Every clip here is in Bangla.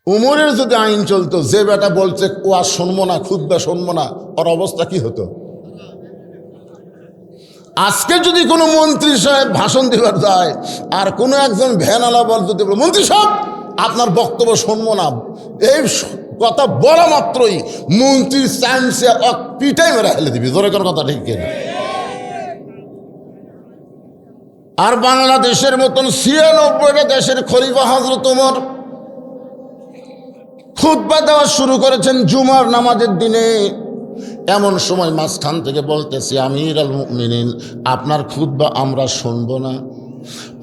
উমরের যদি আইন চলতো, যে বেটা বলছে ও আর শুনবো না, খুতবা শুনবো না, ওর অবস্থা কি হতো? আজকে যদি কোনো মন্ত্রী সাহেব ভাষণ দিবার যায় আর কোনো একজন ভ্যানওয়ালা বল যদি বলে, মন্ত্রী সাহেব আপনার বক্তব্য শুনবো না, এই কথা বলা মাত্রই মন্ত্রীর চান্সে পিটাই মেরে ফেলে দিবি। জোরে কোনো কথা ঠিক কিনা? আর বাংলাদেশের মতন ৯৬টা দেশের খলিফা হযরত ওমর খুতবা দেওয়া শুরু করেছেন জুমার নামাজের দিনে। এমন সময় মাঝখান থেকে বলতেছি, আমিরুল মুমিনিন আপনার খুতবা আমরা শুনবো না।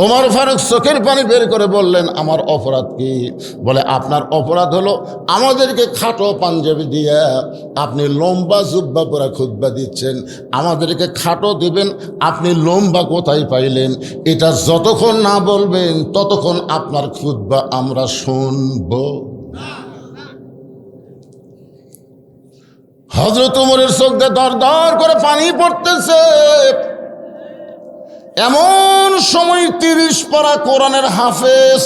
ওমর ফারুক চোখের পানি বের করে বললেন, আমার অপরাধ কি? বলে, আপনার অপরাধ হলো আমাদেরকে খাটো পাঞ্জাবি দিয়ে আপনি লম্বা জুব্বা পরা খুতবা দিচ্ছেন। আমাদেরকে খাটো দিবেন, আপনি লম্বা কোথায় পাইলেন? এটা যতক্ষণ না বলবেন ততক্ষণ আপনার খুতবা আমরা শুনবো। হযরত ওমরের চোখ দিয়ে দর দর করে পানি পড়তেছে। এমন সময় ৩০ পারা কোরআনের হাফেজ,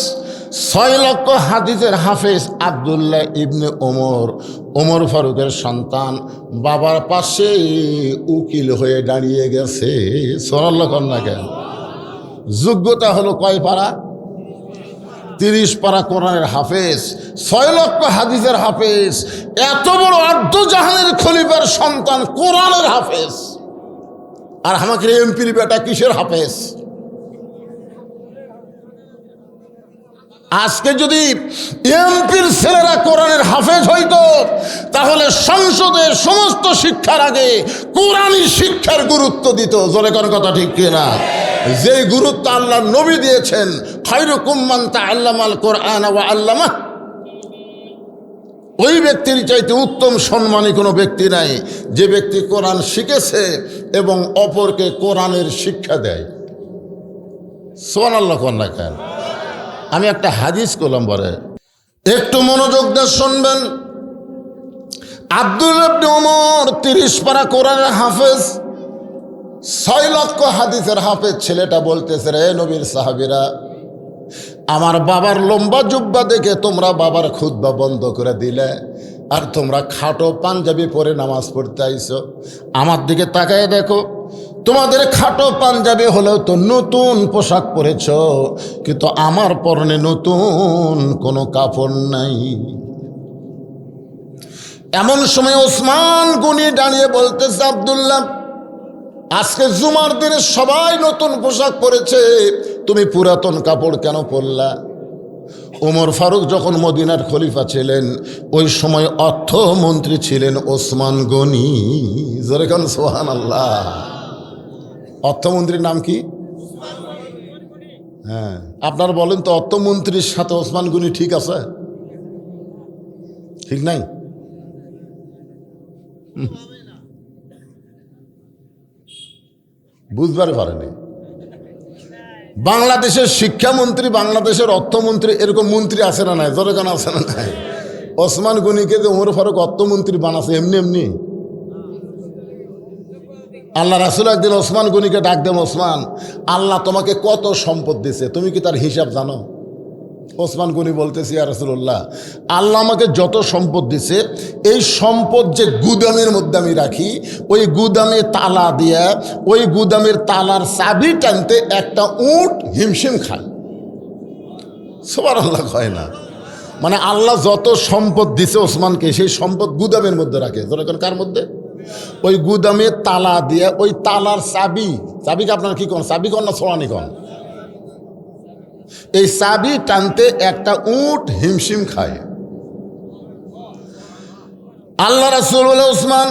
৬ লক্ষ হাদিসের হাফেজ আব্দুল্লাহ ইবনে ওমর, ওমর ফারুকের সন্তান, বাবার পাশে উকিল হয়ে দাঁড়িয়ে গেছে। সুবহানাল্লাহ কন্যা কেন? যোগ্যতা হলো কয় পারা? ৩০ পারা কোরআনের হাফেজ, ৬ লক্ষ হাদিসের হাফেজ, এত বড় আর্ধ জাহানের খলিফার সন্তান কোরআনের হাফেজ। আর আমাকে এমপির বেটা কিসের হাফেজ? আজকে যদি এমপির ছেলেরা কোরআনের হাফেজ হইতো, তাহলে সংসদে সমস্ত শিক্ষার আগে কোরআনী শিক্ষার গুরুত্ব দিত। জোরে কোন কথা ঠিক কিনা? যে গুরুত্ব আল্লাহ নবী দিয়েছেন, খায়রুকুম মান তাআল্লামাল কোরআন ওয়া আল্লামাহ, ওই ব্যক্তির চাইতে উত্তম সম্মানী কোনো ব্যক্তি নাই যে ব্যক্তি কোরআন শিখেছে এবং অপরকে কোরআনের শিক্ষা দেয়। সুবহানাল্লাহ কন্যা কেন? আমি একটা হাদিস করলাম, বলে একটু মনোযোগ দিয়ে শুনবেন। আব্দুল্লাহ ইবনে ওমর ৩০ পারা কোরআনের হাফেজ, ৬ লক্ষ হাদিসের হাফেজ ছেলেটা বলতেছে, রে নবীর সাহাবীরা, আমার বাবার লম্বা জুব্বা দেখে তোমরা বাবার খুতবা বন্ধ করে দিলে, আর তোমরা খাটো পাঞ্জাবি পরে নামাজ পড়তে আইছো। আমার দিকে তাকায় দেখো, তোমাদের খাটো পাঞ্জাবি হলেও তো নতুন পোশাক পরেছ, কিন্তু আমার পরনে নতুন কোনো কাপড় নাই। এমন সময় ওসমান গনি দাঁড়িয়ে বলতেছে, আব্দুল্লাহ, আজকে জুমার দিনে সবাই নতুন পোশাক পরেছে, তুমি পুরাতন কাপড় কেন পরলা? ওমর ফারুক যখন মদিনার খলিফা ছিলেন, ওই সময় অর্থমন্ত্রী ছিলেন ওসমান গনি। জোরে কান সুবহানাল্লাহ। অর্থমন্ত্রীর নাম কি? হ্যাঁ, আপনারা বলেন তো, অর্থমন্ত্রীর সাথে ওসমান গনি ঠিক আছে? ঠিক নাই? বুঝবার পারেনি। বাংলাদেশের শিক্ষামন্ত্রী, বাংলাদেশের অর্থমন্ত্রী, এরকম মন্ত্রী আছে না নাই? জোরে কেন আছে না নাই? ওসমান গনিকে যে ওমর ফারুক অর্থমন্ত্রী বানাছে এমনি এমনি? আল্লাহ রাসূল একদিন ওসমান গনিকে ডাক দেন, ওসমান, আল্লাহ তোমাকে কত সম্পদ দিছে, তুমি কি তার হিসাব জানো? ওসমান গনি বলতেছি, ইয়া রাসূলুল্লাহ, আল্লাহ আমাকে যত সম্পদ দিছে, এই সম্পদ যে গুদামের মধ্যে আমি রাখি, ওই গুদামে তালা দিয়া ওই গুদামের তালার চাবি টানতে একটা উট হিমশিম খায়। সুবহানাল্লাহ কয় না? মানে আল্লাহ যত সম্পদ দিছে ওসমানকে, সেই সম্পদ গুদামের মধ্যে রাখে। যখন কার মধ্যে? ওই গুদামে তালা দিয়া ওই তালার চাবি, চাবিকে আপনার কি কোন চাবি কন না ছোড়ানি কন, এই চাবি টানতে একটা উট হিমশিম খায়। আল্লাহ রাসূল বলে, ওসমান,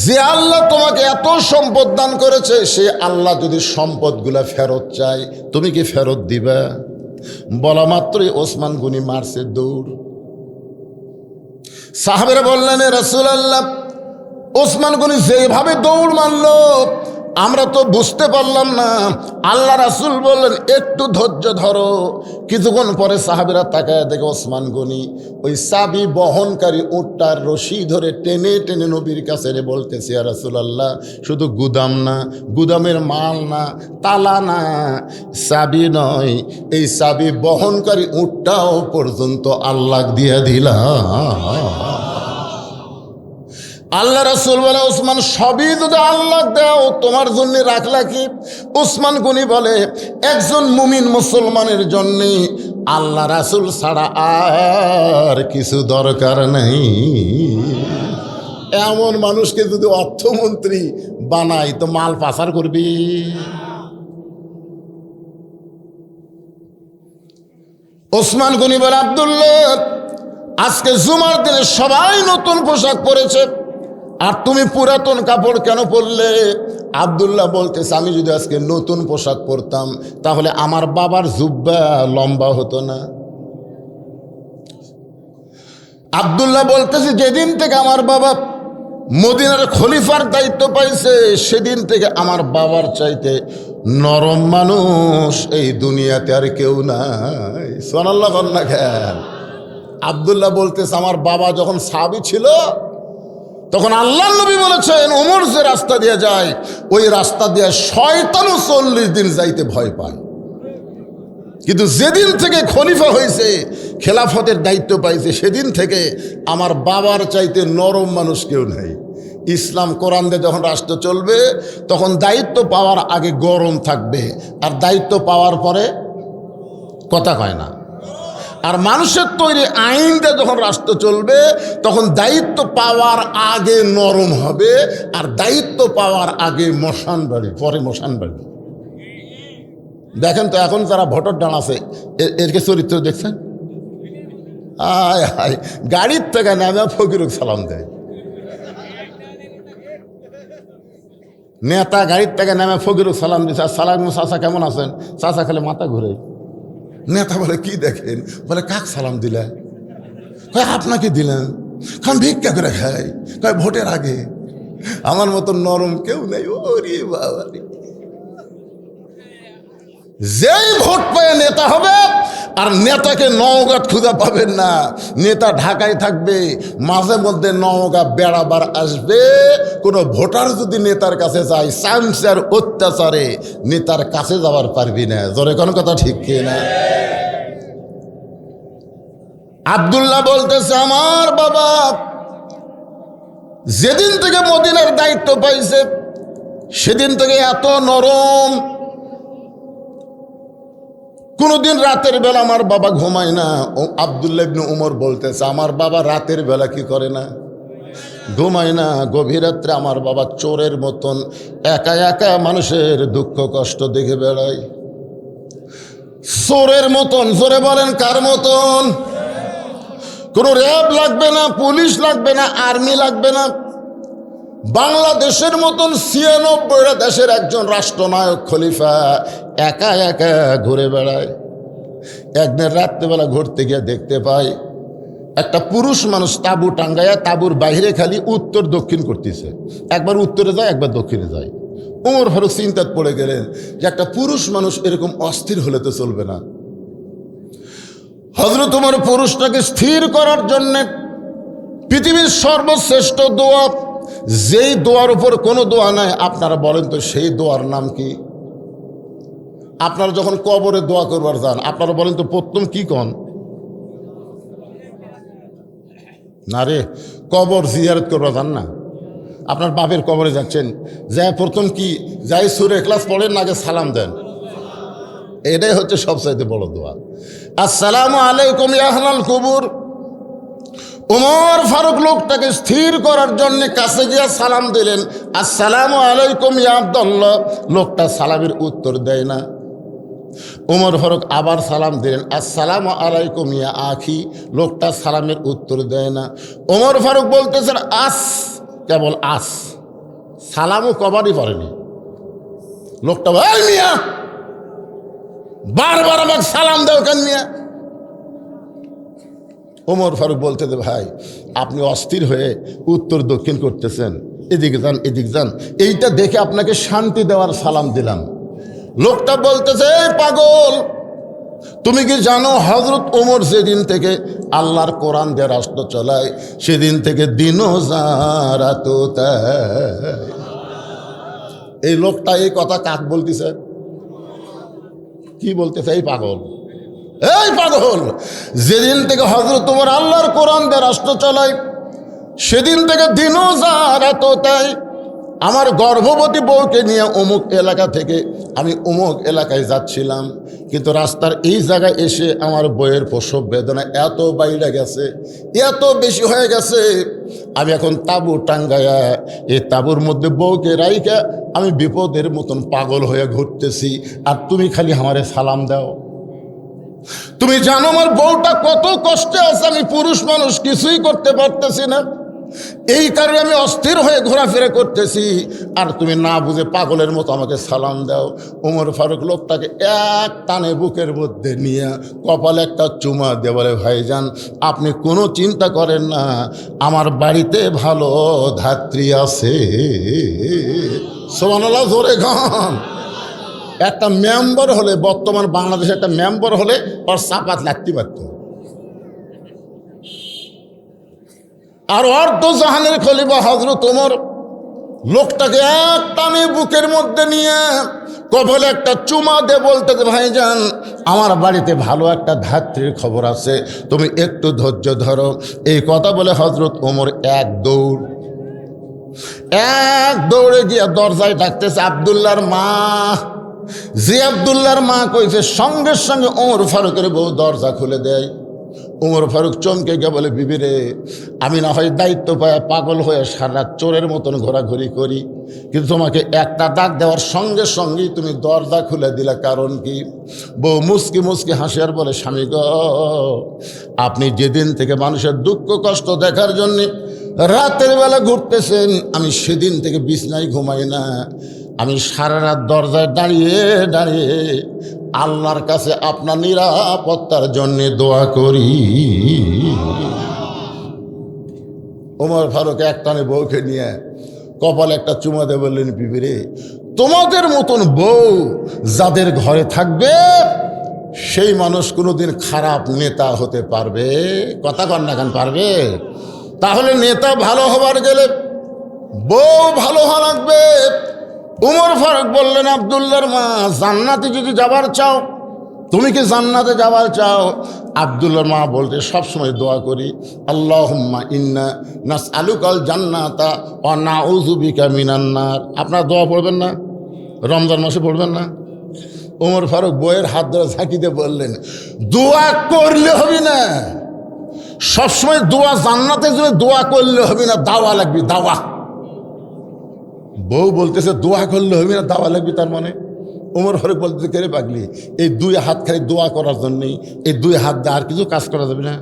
যে আল্লাহ তোমাকে এত সম্পদ দান করেছে, সে আল্লাহ যদি সম্পদগুলা ফেরত চায়, তুমি কি ফেরত দিবা? বলা মাত্রই ওসমান গনি মারছে দৌড়। সাহাবেরা বললেন, রাসূলুল্লাহ, ওসমান গনি যেভাবে দৌড় মারল, আমরা তো বুঝতে পারলাম না। আল্লাহ রাসূল বললেন একটু ধৈর্য ধরো। কিছুক্ষণ পরে সাহাবীরা তাকায় দেখে ওসমান গনি ওই চাবি বহনকারী উটটার রশি ধরে টেনে টেনে নবীর কাছে রে বলতেছে, ইয়া রাসূলুল্লাহ, শুধু গুদাম না, গুদামের মাল না, তালা না, চাবি নয়, এই চাবি বহনকারী উটটাও পর্যন্ত আল্লাহ দিয়ে দিলাম। আল্লাহ রাসূল বলে, ওসমান, সবই যদি আল্লাহ দাও তোমার জন্য রাখলা কি? ওসমান গনি বলে, একজন মুমিন মুসলমানের জন্য আল্লাহ রাসূল ছাড়া আর কিছু দরকার নেই। এমন মানুষকে যদি অর্থমন্ত্রী বানাই তো মাল পাচার করবি। ওসমান গনি বলে, আব্দুল্লাহ, আজকে জুমার দিনে সবাই নতুন পোশাক পরেছে আর তুমি পুরাতন কাপড় কেন পরলে? আব্দুল্লাহ বলতেছে, আমি যদি আজকে নতুন পোশাক পরতাম তাহলে আমার বাবার জুব্বা লম্বা হতো না। আব্দুল্লাহ বলতেছে, যেদিন থেকে আমার বাবা মদিনার খলিফার দায়িত্ব পাইছে সেদিন থেকে আমার বাবার চাইতে নরম মানুষ এই দুনিয়াতে আর কেউ নাই। সুবহানাল্লাহ বলনা কেন? আব্দুল্লাহ বলতেছে, আমার বাবা যখন সাহাবী ছিল তখন আল্লাহর নবী বলেছেন ওমর যে রাস্তা দিয়ে যায় ওই রাস্তা দিয়ে শয়তানও 40 দিন যাইতে ভয় পায়। কিন্তু যেদিন থেকে খলিফা হয়েছে, খেলাফতের দায়িত্ব পাইছে, সেদিন থেকে আমার বাবার চাইতে নরম মানুষ কেউ নেই। ইসলাম কোরআন দিয়ে যখন রাষ্ট্র চলবে তখন দায়িত্ব পাওয়ার আগে গরম থাকবে, আর দায়িত্ব পাওয়ার পরে কথা কয় না। আর মানুষের তৈরি আইন দিয়ে যখন রাষ্ট্র চলবে তখন দায়িত্ব পাওয়ার আগে নরম হবে, আর দায়িত্ব পাওয়ার আগে মশান বাড়ি, পরে মশান বাড়ি। দেখেন তো এখন যারা ভোটার ডান আছে এরকে চরিত্র দেখছেন? আয় হায়, গাড়ির থেকে নামে ফকিরুক সালাম দেয়। নেতা গাড়ির থেকে নামে ফকিরুক সালাম দিচ্ছে, সালাম চাচা কেমন আছেন? চাচা খালি মাথা ঘুরে। নেতা বলে, কি দেখেন? বলে, কাক সালাম দিলে? আপনাকে দিলেন। খান ভিক্ষা করে খাই, কয় ভোটের আগে। আমার মতো নরম কেউ নেই। ওরে বাবা, যেই ভোট পেয়ে নেতা হবে, আর নেতাকে নওগাঁ খুঁজে পাবেন না, নেতা ঢাকায় থাকবে, মাঝে মধ্যে নওগাঁ বেড়াবার আসবে। কোনো ভোটার যদি নেতার কাছে যায় চামচার অত্যাচারে নেতার কাছে যাওয়ার পারবি না। জোরে কোনো কথা ঠিক কিনা? আব্দুল্লাহ বলতেছে, আমার বাবা যেদিন থেকে মদিনার দায়িত্ব পাইছে সেদিন থেকে এত নরম। কোনদিন রাতের বেলা আমার বাবা ঘুমায় না। আব্দুল্লাহ ইবনে উমর বলতেছে, আমার বাবা রাতের বেলা কি করে না? ঘুমায় না। গভীর রাত্রে আমার বাবা চোরের মতন একা একা মানুষের দুঃখ কষ্ট দেখে বেড়ায়। চোরের মতন। জোরে বলেন, কার মতন? কোনো র্যাব লাগবে না, পুলিশ লাগবে না, আর্মি লাগবে না। বাংলাদেশের মতন 96টা দেশের একজন রাষ্ট্রনায়ক খলিফা একা একা ঘুরে বেড়ায়। একদিন রাত্রেবেলা ঘুরতে গিয়ে দেখতে পাই একটা পুরুষ মানুষ তাঁবু টাঙ্গাইয়া তাঁবুর বাইরে খালি উত্তর দক্ষিণ করতেছে। একবার উত্তরে যায়, একবার দক্ষিণে যায়। ওমর ফারুক চিন্তায় পড়ে গেলেন যে একটা পুরুষ মানুষ এরকম অস্থির হলে তো চলবে না। হযরত ওমর পুরুষটাকে স্থির করার জন্যে পৃথিবীর সর্বশ্রেষ্ঠ দোয়া, যেই দোয়ার উপর কোনো দোয়া নাই, আপনারা বলেন তো সেই দোয়ার নাম কি? আপনারা যখন কবরে দোয়া করবার যান আপনারা বলেন তো প্রথম কি কন? না রে, কবর জিয়ারত করবার যান না, আপনার বাপের কবরে যাচ্ছেন, যাই প্রথম কি যাই সূরা ইখলাস পড়েন না, আগে সালাম দেন। এটাই হচ্ছে সবচাইতে বড় দোয়া। আসসালামু আলাইকুম ইয়া আহলাল কুবুর। ওমর ফারুক লোকটাকে স্থির করার জন্য কাছে গিয়ে সালাম দিলেন, আসসালামু আলাইকুম ইয়া আব্দুল্লাহ। লোকটা সালামের উত্তর দেয় না। ওমর ফারুক আবার সালাম দিলেন, আসসালামু আলাইকুম ইয়া আখি। লোকটা সালামের উত্তর দেয় না। ওমর ফারুক বলতেছেন, আস, কেবল আস, সালামও কবারই পড়েনি। লোকটা বল, মিয়া বারবার আমাকে সালাম দাও কেন মিয়া? ওমর ফারুক বলতে, ভাই আপনি অস্থির হয়ে উত্তর দক্ষিণ করতেছেন, এদিকে যান, এদিক যান। এইটা দেখে আপনাকে শান্তি দেওয়ার সালাম দিলাম। লোকটা বলতেছে, এই পাগল, তুমি কি জানো হযরত ওমর যেদিন থেকে আল্লাহর কোরআন দিয়ে রাষ্ট্র চলায় সেদিন থেকে দিনও যায় রাতও তাই। এই লোকটা এই কথা কাক বলতেছে? কি বলতেছে? এই পাগল, এই পাগল, যেদিন থেকে হযরত ওমর আল্লাহর কোরআন দিয়ে রাষ্ট্র চালায় সেদিন থেকে দিনও যায় রাতও তাই। আমার গর্ভবতী বউকে নিয়ে অমুক এলাকা থেকে আমি অমুক এলাকায় যাচ্ছিলাম, কিন্তু রাস্তার এই জায়গায় এসে আমার বউয়ের প্রসব বেদনা এত বাইরে গেছে, এত বেশি হয়ে গেছে, আমি এখন তাঁবু টাঙ্গায়া এই তাঁবুর মধ্যে বউকে রাইখা আমি বিপদের মতন পাগল হয়ে ঘুরতেছি, আর তুমি খালি আমারে সালাম দাও। তুমি জানো আমার বউটা কত কষ্টে আছে, আমি পুরুষ মানুষ কিছুই করতে পারতেছি না, এই কারণে আমি অস্থির হয়ে ঘোরাফেরা করতেছি, আর তুমি না বুঝে পাগলের মতো আমাকে সালাম দাও। ওমর ফারুক লোকটাকে এক টানে বুকের মধ্যে নিয়ে কপালে একটা চুমা দিয়ে বলে, ভাইজান আপনি কোনো চিন্তা করেন না, আমার বাড়িতে ভালো ধাত্রী আছে। সুবহানাল্লাহ, জোরে গান। একটা মেম্বার হলে, বর্তমান বাংলাদেশে একটা মেম্বার হলে ওর চাপাত লাগতে পারত। আর অর্ধ জাহানের খলিফা হযরত ওমর লোকটাকে এক টানে বুকের মধ্যে নিয়ে কপালে একটা চুমা দিয়ে বলতে, ভাইজান আমার বাড়িতে ভালো একটা ধাত্রীর খবর আছে, তুমি একটু ধৈর্য ধরো। এই কথা বলে হযরত ওমর এক দৌড়ে গিয়ে দরজায় ডাকতেছে আব্দুল্লাহর মা। যে আব্দুল্লাহর মা কইছে, সঙ্গে সঙ্গে ওমর ফারুকের বউ দরজা খুলে দেয়। ওমর ফারুক চমকে গিয়ে বলে, বিবি রে, আমি না হয় দায়িত্ব পায় পাগল হয়ে সারা চোরের মতন ঘোরাঘুরি করি, কিন্তু তোমাকে একটা ডাক দেওয়ার সঙ্গে সঙ্গেই তুমি দরজা খুলে দিলা, কারণ কি? বউ মুসকি মুসকি হাসি আর বলে, স্বামী গো, আপনি যেদিন থেকে মানুষের দুঃখ কষ্ট দেখার জন্য রাতের বেলা ঘুরতেছেন, আমি সেদিন থেকে বিছনায় ঘুমাই না, আমি সারা রাত দরজায় দাঁড়িয়ে দাঁড়িয়ে আল্লাহর কাছে আপনার নিরাপত্তার জন্য দোয়া করি। ওমর ফারুক একটানে বউকে নিয়ে কপালে একটা চুমা দিয়ে বললেন, বিবি রে, তোমাদের মতন বউ যাদের ঘরে থাকবে সেই মানুষ কোনোদিন খারাপ নেতা হতে পারবে? কথা কন না কেন? পারবে? তাহলে নেতা ভালো হবার গেলে বউ ভালো হওয়া লাগবে। ওমর ফারুক বললেন, আব্দুল্লাহর মা, জান্নাতে যদি যাবার চাও, তুমি কি জান্নাতে যাবার চাও? আব্দুল্লাহর মা বলতে, সবসময় দোয়া করি, আল্লাহুম্মা ইন্না নাসআলুকাল জান্নাতা ওয়া নাউযু বিকা মিনান নার। আপনারা দোয়া পড়বেন না? রমজান মাসে পড়বেন না? ওমর ফারুক বইয়ের হাত ধরে ঝাঁকিতে বললেন, দোয়া করলে হবে না, সবসময় দোয়া জান্নাতের জন্য দোয়া করলে হবে না, দাওয়া লাগবে, দাওয়া। বউ বলতেছে দোয়া করলে হবে না, দাওয়া লাগবে, তার মানে? ওমর ফারুক বলতেছে, কে রে পাগলি, এই দুই হাত খালি দোয়া করার জন্যই, এই দুই হাত দিয়ে আর কিছু কাজ করা যাবে না?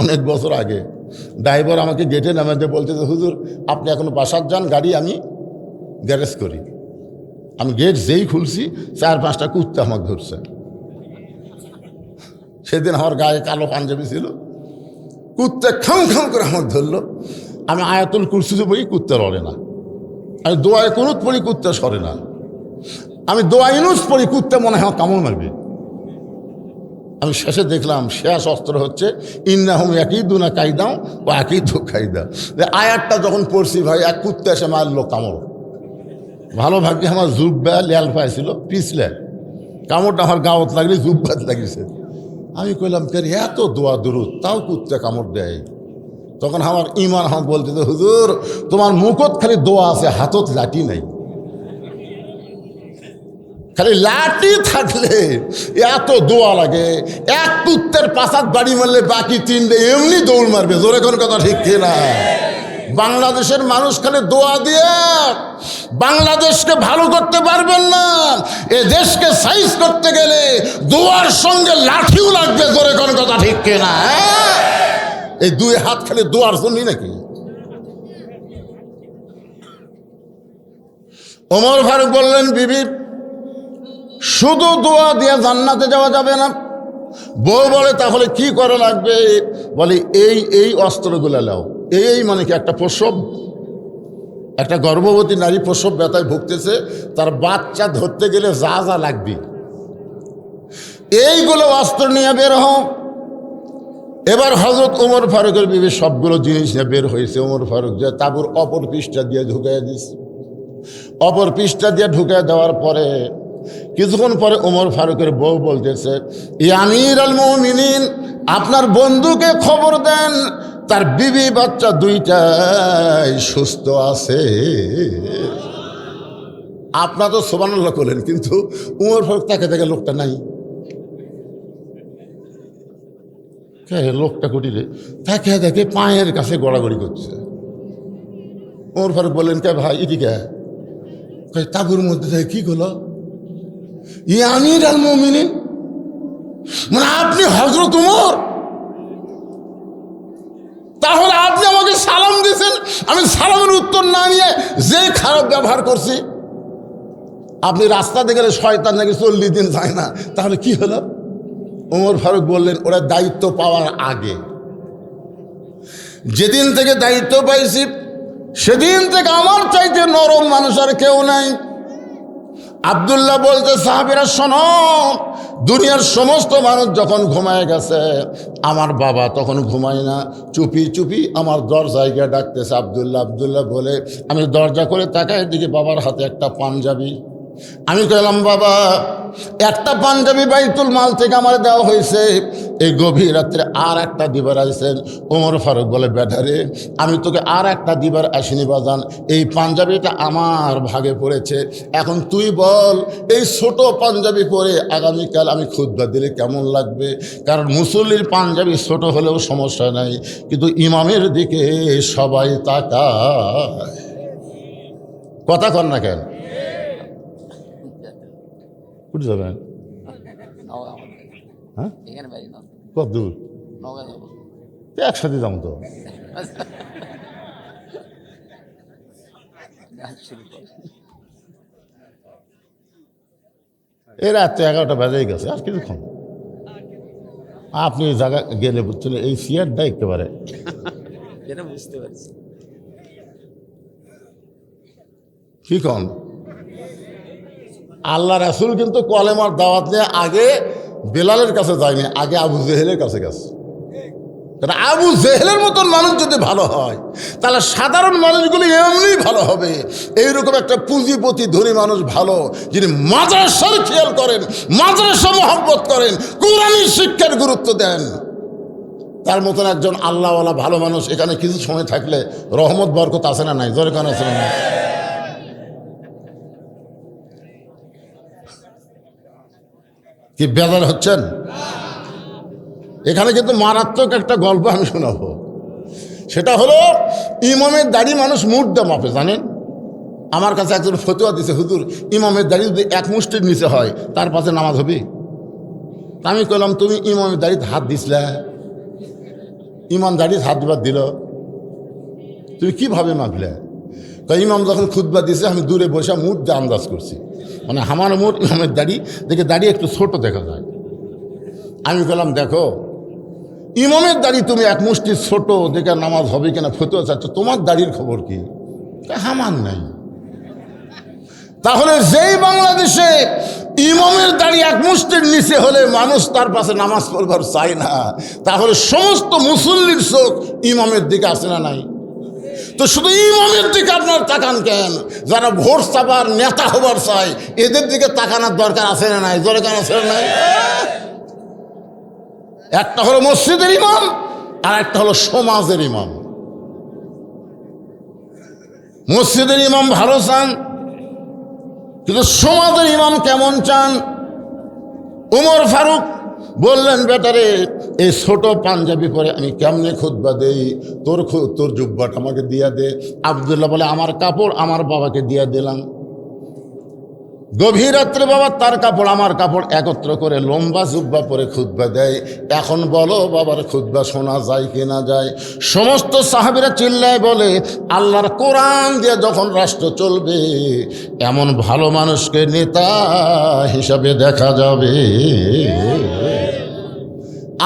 অনেক বছর আগে ড্রাইভার আমাকে গেটে নামাতে বলতেছে, হুজুর আপনি এখন বাসার যান, গাড়ি আমি গ্যারেজ করি। আমি গেট যেই খুলছি 4-5টা কুত্তা আমাকে ধরছে। সেদিন আমার গায়ে কালো পাঞ্জাবি ছিল, কুত্তা খাম খাম করে আমাকে ধরলো। আমি আয়াতুল কুরসি পড়ি, কুত্তা লড়ে না। আমি দোয়ায় কুনুত পড়ি, কুত্তা সরে না। আমি দোয়া ইনুস পড়ি, কুত্তা মনে হয় কামড় মারবে। আমি শেষে দেখলাম শেষ অস্ত্র হচ্ছে ইন্নাহুম ইয়াকিদুনা কাইদাও ও আকিদু কাইদা। আয়াতটা যখন পড়ছি ভাই, এক কুত্তা এসে মারলো কামড়। ভালো ভাগ্যে আমার জুব্বা লেয়াল পাইছিল, পিছলে কামড়টা আমার গাঁত লাগলে জুব্বাত লাগিয়েছে। আমি কইলাম, কে এত দোয়া দুরুদ, তাও কুত্তা কামড় দেয়। তখন আমার ইমান আমাকে বলতেছে, হুজুর তোমার মুখত খালি দোয়া আছে, হাতত লাঠি নাই। খালি লাঠি থাকলে এত দোয়া লাগে? এক কুত্তের পাশাত বাড়ি মারলে বাকি 3টে এমনি দৌড় মারবে। জোরে কোন কথা ঠিক কিনা? বাংলাদেশের মানুষ খালি দোয়া দিয়ে বাংলাদেশকে ভালো করতে পারবেন না। এ দেশকে সাইজ করতে গেলে দোয়ার সঙ্গে লাঠিও লাগবে। জোরে কোন কথা ঠিক কিনা? এই দুই হাত খালি দোয়ার জন্যই নাকি? ওমর ফারুক বললেন, বিবি শুধু দোয়া দিয়ে জান্নাতে যাওয়া যাবে না। বউ বলে, তাহলে কি করা লাগবে? বলে, এই অস্ত্রগুলো নাও। এই মানে কি একটা প্রসব, একটা গর্ভবতী নারী প্রসব ব্যথায় ভুগতেছে, তার বাচ্চা ধরতে গেলে যা যা লাগবে এইগুলো অস্ত্র নিয়ে বের হও। এবার হযরত ওমর ফারুকের বিবি সবগুলো জিনিস নিয়ে বের হয়েছে। ওমর ফারুক যে তাঁবুর অপর পৃষ্ঠা দিয়ে ঢুকাই দিছে। অপর পৃষ্ঠা দিয়ে ঢুকাই দেওয়ার পরে কিছুক্ষণ পরে ওমর ফারুকের বউ বলতেছে, ইয়া আমির আল মুমিনিন, আপনার বন্ধুকে খবর দেন তার বিবি বাচ্চা দুইটাই সুস্থ আছে। আপনার তো সুবহানাল্লাহ করলেন, কিন্তু ওমর ফারুক তাকে দেখে লোকটা নাই। লোকটা কুটিরে তাকে দেখে পায়ের কাছে গড়াগড়ি করছে। ওমর ফারুক বললেন, কে ভাই এদিকে? তাঁবুর মধ্যে থেকে কি করলো? ইয়া আমির আল মুমিনিন, মানে আপনি হযরত ওমর? তাহলে আপনি আমাকে সালাম দিয়েছেন, আমি সালামের উত্তর না নিয়ে যে খারাপ ব্যবহার করছি। আপনি রাস্তাতে গেলে শয়তান নাকি 40 দিন যায় না, তাহলে কি হলো? ওমর ফারুক বললেন, ওরা দায়িত্ব পাওয়ার আগে, যেদিন থেকে দায়িত্ব পাইছি সেদিন থেকে আমার চাইতে নরম মানুষ আর কেউ নাই। আব্দুল্লাহ বলতে, সাহাবীরা শোনো, দুনিয়ার সমস্ত মানুষ যখন ঘুমায় গেছে, আমার বাবা তখন ঘুমায় না, চুপি চুপি আমার দরজায় গিয়ে ডাকতেছে, আব্দুল্লাহ আব্দুল্লাহ বলে। আমি দরজা করে তাকাই, দিকে বাবার হাতে একটা পাঞ্জাবি। আমি কইলাম, বাবা একটা পাঞ্জাবি বাইতুল মাল থেকে আমার দেওয়া হয়েছে, এই গভীর রাত্রে আর একটা দিবার আসছেন। ওমর ফারুক বলে, ব্যাটারে আমি তোকে আর একটা দিবার আসিনি বাজান, এই পাঞ্জাবিটা আমার ভাগে পড়েছে। এখন তুই বল, এই ছোট পাঞ্জাবি পরে আগামীকাল আমি খুতবা দিলে কেমন লাগবে? কারণ মুসল্লির পাঞ্জাবি ছোট হলেও সমস্যা নাই, কিন্তু ইমামের দিকে সবাই তাকায়। কথা কর না কেন? যাবেন হ্যাঁ, কত দূর? একসাথে যাবো তো। এই রাত্রে 11টা বাজেই গেছে, আর কিছুক্ষণ। আপনি এই জায়গা গেলে বুঝছেন, এই চেয়ারটা একেবারে বুঝতে পারছি কি কন। আল্লাহ রাসূল কিন্তু কলেমার দাওয়াত নিয়ে আগে বেলালের কাছে যায়নি, আগে আবু জেহেলের কাছে গেছে। কারণ আবু জেহেলের মতন মানুষ যদি ভালো হয়, তাহলে সাধারণ মানুষগুলি এমনি ভালো হবে। এইরকম একটা পুঁজিপতি ধনী মানুষ ভালো, যিনি মাদ্রাসার খেয়াল করেন, মাদ্রাসা মহব্বত করেন, কোরআনী শিক্ষার গুরুত্ব দেন, তার মতন একজন আল্লাহওয়ালা ভালো মানুষ এখানে কিছু সময় থাকলে রহমত বরকত আছে না নাই? জোরে কান আছে না নাই? কি বেজার হচ্ছেন? এখানে কিন্তু মারাত্মক একটা গল্প আমি শোনাবো। সেটা হলো, ইমামের দাড়ি মানুষ মুর্দা মাপে, জানেন? আমার কাছে একজন ফতোয়া দিছে, হুজুর ইমামের দাড়ি যদি এক মুষ্টির নিচে হয় তার পাশে নামাজ হবে? আমি কইলাম, তুমি ইমামের দাড়িতে হাত দিসলে, ইমাম দাড়িতে হাত দিবার দিল, তুমি কিভাবে মাপলে? ইমাম যখন খুতবা দিছে, আমি দূরে বসে মুর্দা আন্দাজ করছি, মানে আমার মোট ইমামের দাড়ি দেখে দাড়ি একটু ছোট দেখা যায়। আমি বললাম, দেখো ইমামের দাড়ি তুমি এক মুষ্টি ছোট দেখে নামাজ হবে কিনা ফতোয়া চাচ্ছ, তোমার দাড়ির খবর কি? আমার নাই। তাহলে যেই বাংলাদেশে ইমামের দাড়ি এক মুষ্টির নিচে হলে মানুষ তার পাশে নামাজ পড়বার চায় না, তাহলে সমস্ত মুসল্লির চোখ ইমামের দিকে আসে না নাই? তো শুধু ইমামের দিকে আপনার তাকান কেন? যারা ভোট চাপার নেতা হবার চায়, এদের দিকে তাকানোর দরকার আছে না নাই? দরকার আছে না নাই? একটা হলো মসজিদের ইমাম, আর একটা হলো সমাজের ইমাম। মসজিদের ইমাম ভালো চান, কিন্তু সমাজের ইমাম কেমন চান? ওমর ফারুক বললেন, বেটারে এই ছোট পাঞ্জাবি পরে আমি কেমনে খুতবা দেই? তোর জুব্বাটা আমাকে দিয়া দে। আব্দুল্লাহ বলে, আমার কাপড় আমার বাবাকে দিয়া দিলাম। গভীর রাত্রে বাবা তার কাপড় আমার কাপড় একত্র করে লম্বা জুব্বা পরে খুতবা দেয়। এখন বলো বাবার খুতবা শোনা যায় কি না যায়? সমস্ত সাহাবীরা চিল্লায় বলে, আল্লাহর কোরআন দিয়ে যখন রাষ্ট্র চলবে, এমন ভালো মানুষকে নেতা হিসাবে দেখা যাবে।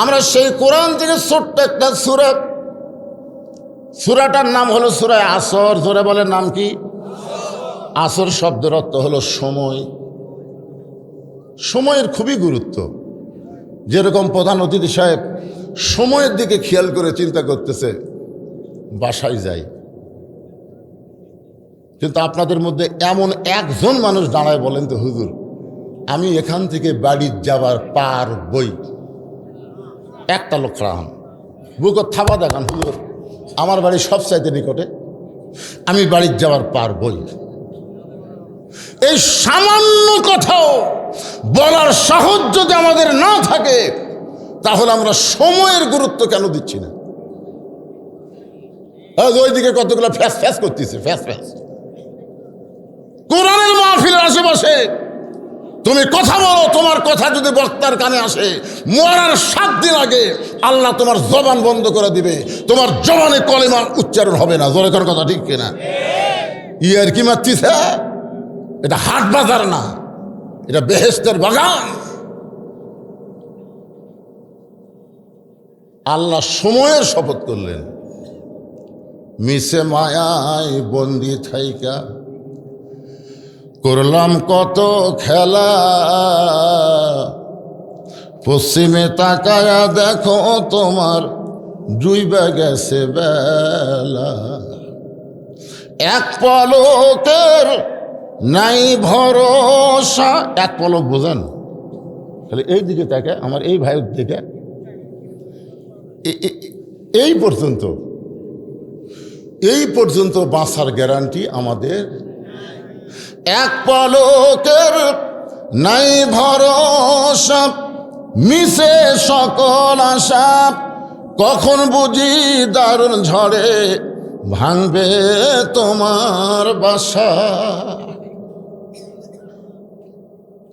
আমরা সেই কোরআন থেকে ছোট্ট একটা সূরা সূরাটার নাম হলো সূরা আসর। জোরে বলে নাম কি? আসর শব্দের অর্থ হলো সময়। সময়ের খুবই গুরুত্ব। যেরকম প্রধান অতিথি সাহেব সময়ের দিকে খেয়াল করে চিন্তা করতেছে, বাসায় যাই, কিন্তু আপনাদের মধ্যে এমন একজন মানুষ দাঁড়ায় বলেন তো, হুজুর আমি এখান থেকে বাড়ি যাবার পার বই। একটা লোক রাহান বুকত থাবা দেখান, হুজুর আমার বাড়ি সবচাইতে নিকটে, আমি বাড়ির যাওয়ার পার বই। এই সামান্য কথাও বলার সাহস যদি আমাদের না থাকে, তাহলে আমরা সময়ের গুরুত্ব কেন দিচ্ছি না? ওইদিকে কতগুলো ফ্যাস ফ্যাস করতেছে, ফ্যাস ফ্যাস। কোরআনের মাহফিলের আশেপাশে তুমি কথা বলো, তোমার কথা যদি বক্তার কানে আসে, মরার 7 দিন আগে আল্লাহ তোমার জবান বন্ধ করে দিবে, তোমার জবানে কলেমা উচ্চারণ হবে না। জোরে কর কথা, ঠিক কিনা? ইয়ার কি মারতিছে? এটা হাট বাজার না, এটা বেহেশতের বাগান। আল্লাহ সময়ের শপথ করলেন, মিশে মায়ায় বন্দি থাইকা করলাম কত খেলা, পশ্চিমে তাকায়া দেখো তোমার ডুইবা গেছে বেলা, এক পলকের নাই ভরসা। এক পলক বোঝেন? তাহলে এই দিকে তাকে, আমার এই ভাইয়ের দিকে, এই পর্যন্ত বাঁচার গ্যারান্টি আমাদের। এক পলকের নাই ভরসা, মিশে সকল আশা, কখন বুঝি দারুণ ঝড়ে ভাঙবে তোমার বাসা।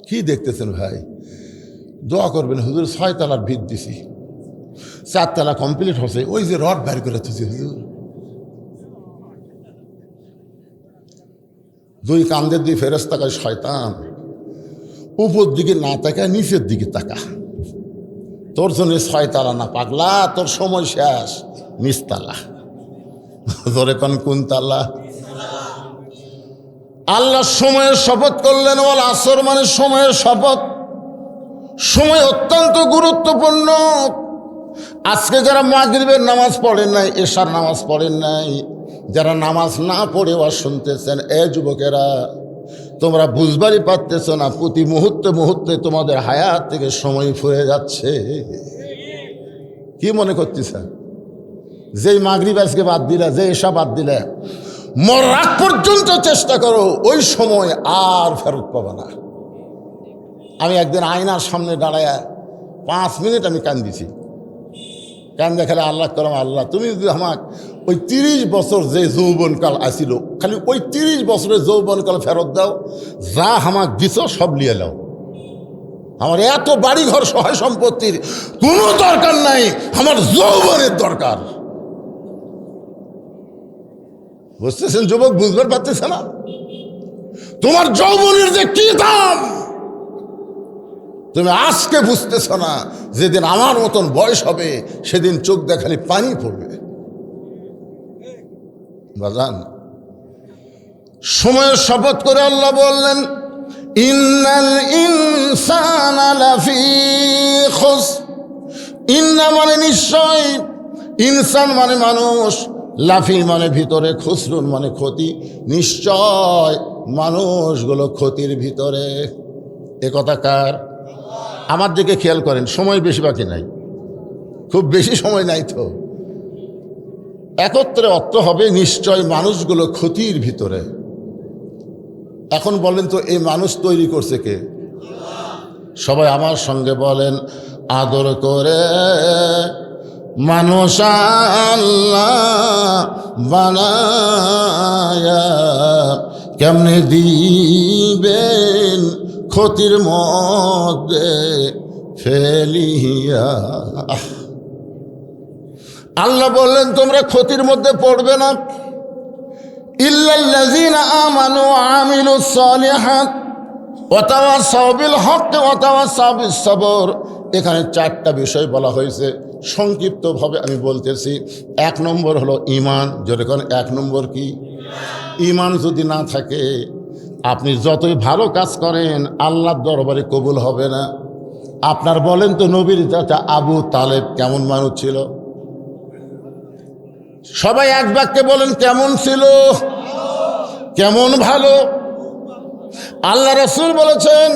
কি দেখতেছেন ভাই? দোয়া করবেন, হুজুর 6 তলার ভিত দিছি, 4 তলা কমপ্লিট হচ্ছে, ওই যে রড বের করে তুলছি হুজুর। 2 কান্দের 2 ফেরেশতা কয়, শয়তান উপর দিকে না তাকায় নিচের দিকে তাকা, তোর জন্য 6 তলা না পাগলা, তোর সময় শেষ, নিচতলা। ধরে কোন তালা? আল্লাহ সময়ের শপথ করলেন, ওয়াল আসর মানে সময়ের শপথ। সময় অত্যন্ত গুরুত্বপূর্ণ। আজকে যারা মাগরিবের নামাজ পড়েন নাই, এশার নামাজ পড়েন নাই, যারা নামাজ না পড়ে ওয়াজ শুনতেছেন, এ যুবকেরা তোমরা বুঝবারই পারতেছ না, প্রতি মুহূর্তে মুহূর্তে তোমাদের হায়াত থেকে সময় ফুরে যাচ্ছে। কি মনে করতেছে? যেই মাগরিব আজকে বাদ দিলে, যে এশা বাদ দিলে, মরার আগ পর্যন্ত চেষ্টা করো, ওই সময় আর ফেরত পাবে না। আমি একদিন আয়নার সামনে দাঁড়ায় 5 মিনিট আমি কান্দিছি। কান দেখালে আল্লাহ করলাম, আল্লাহ তুমি যদি আমাকে ওই 30 বছর যে যৌবনকাল আসিল, খালি ওই 30 বছরের যৌবনকাল ফেরত দাও, যা আমাকে দিছ সব লিয়ে নাও। আমার এত বাড়িঘর সহায় সম্পত্তির কোনো দরকার নাই, আমার যৌবনের দরকার। বুঝতেছেন যুবক? বুঝবার পারতেছে না? তোমার যৌবনের যে কি দাম তুমি আজকে বুঝতেছ না। যেদিন আমার মতন বয়স হবে, সেদিন চোখ দেখালি পানি পড়বে। বাজান, সময়ের শপথ করে আল্লাহ বললেন, ইন্নাল ইনসানা লাফি খুসর। ইন্না মানে নিশ্চয়, ইনসান মানে মানুষ, লাফি মানে ভিতরে, খুসরুন মানে ক্ষতি। নিশ্চয় মানুষগুলো ক্ষতির ভিতরে। এ কথা কার? আমার দিকে খেয়াল করেন, সময় বেশি বাকি নাই, খুব বেশি সময় নাই তো। একত্রে অর্থ হবে নিশ্চয় মানুষগুলো ক্ষতির ভিতরে। এখন বলেন তো, এই মানুষ তৈরি করছে কে? সবাই আমার সঙ্গে বলেন, আদর করে মানুষ আল্লাহ বানায়া কেমনে দিবেন ক্ষতির মধ্যে ফেলিয়া। আল্লাহ বললেন তোমরা ক্ষতির মধ্যে পড়বে না, ইল্লাল্লাযীনা আমানু ওয়া আমিলুস সালিহাত ওয়া তাওয়াসাউ বিল হক ওয়া তাওয়াসাউ বিস সবর। এখানে 4টা বিষয় বলা হয়েছে। সংক্ষিপ্তভাবে আমি বলতেছি। 1 নম্বর হলো ঈমান। যেরকম 1 নম্বর কি? ঈমান যদি না থাকে আপনি যতই ভালো কাজ করেন আল্লাহর দরবারে কবুল হবে না। আপনার বলেন তো নবীর চাচা আবু তালেব কেমন মানুষ ছিল? সবাই এক বাক্যে বলেন কেমন ছিল? কেমন ভালো? আল্লাহ রাসূল বলেছেন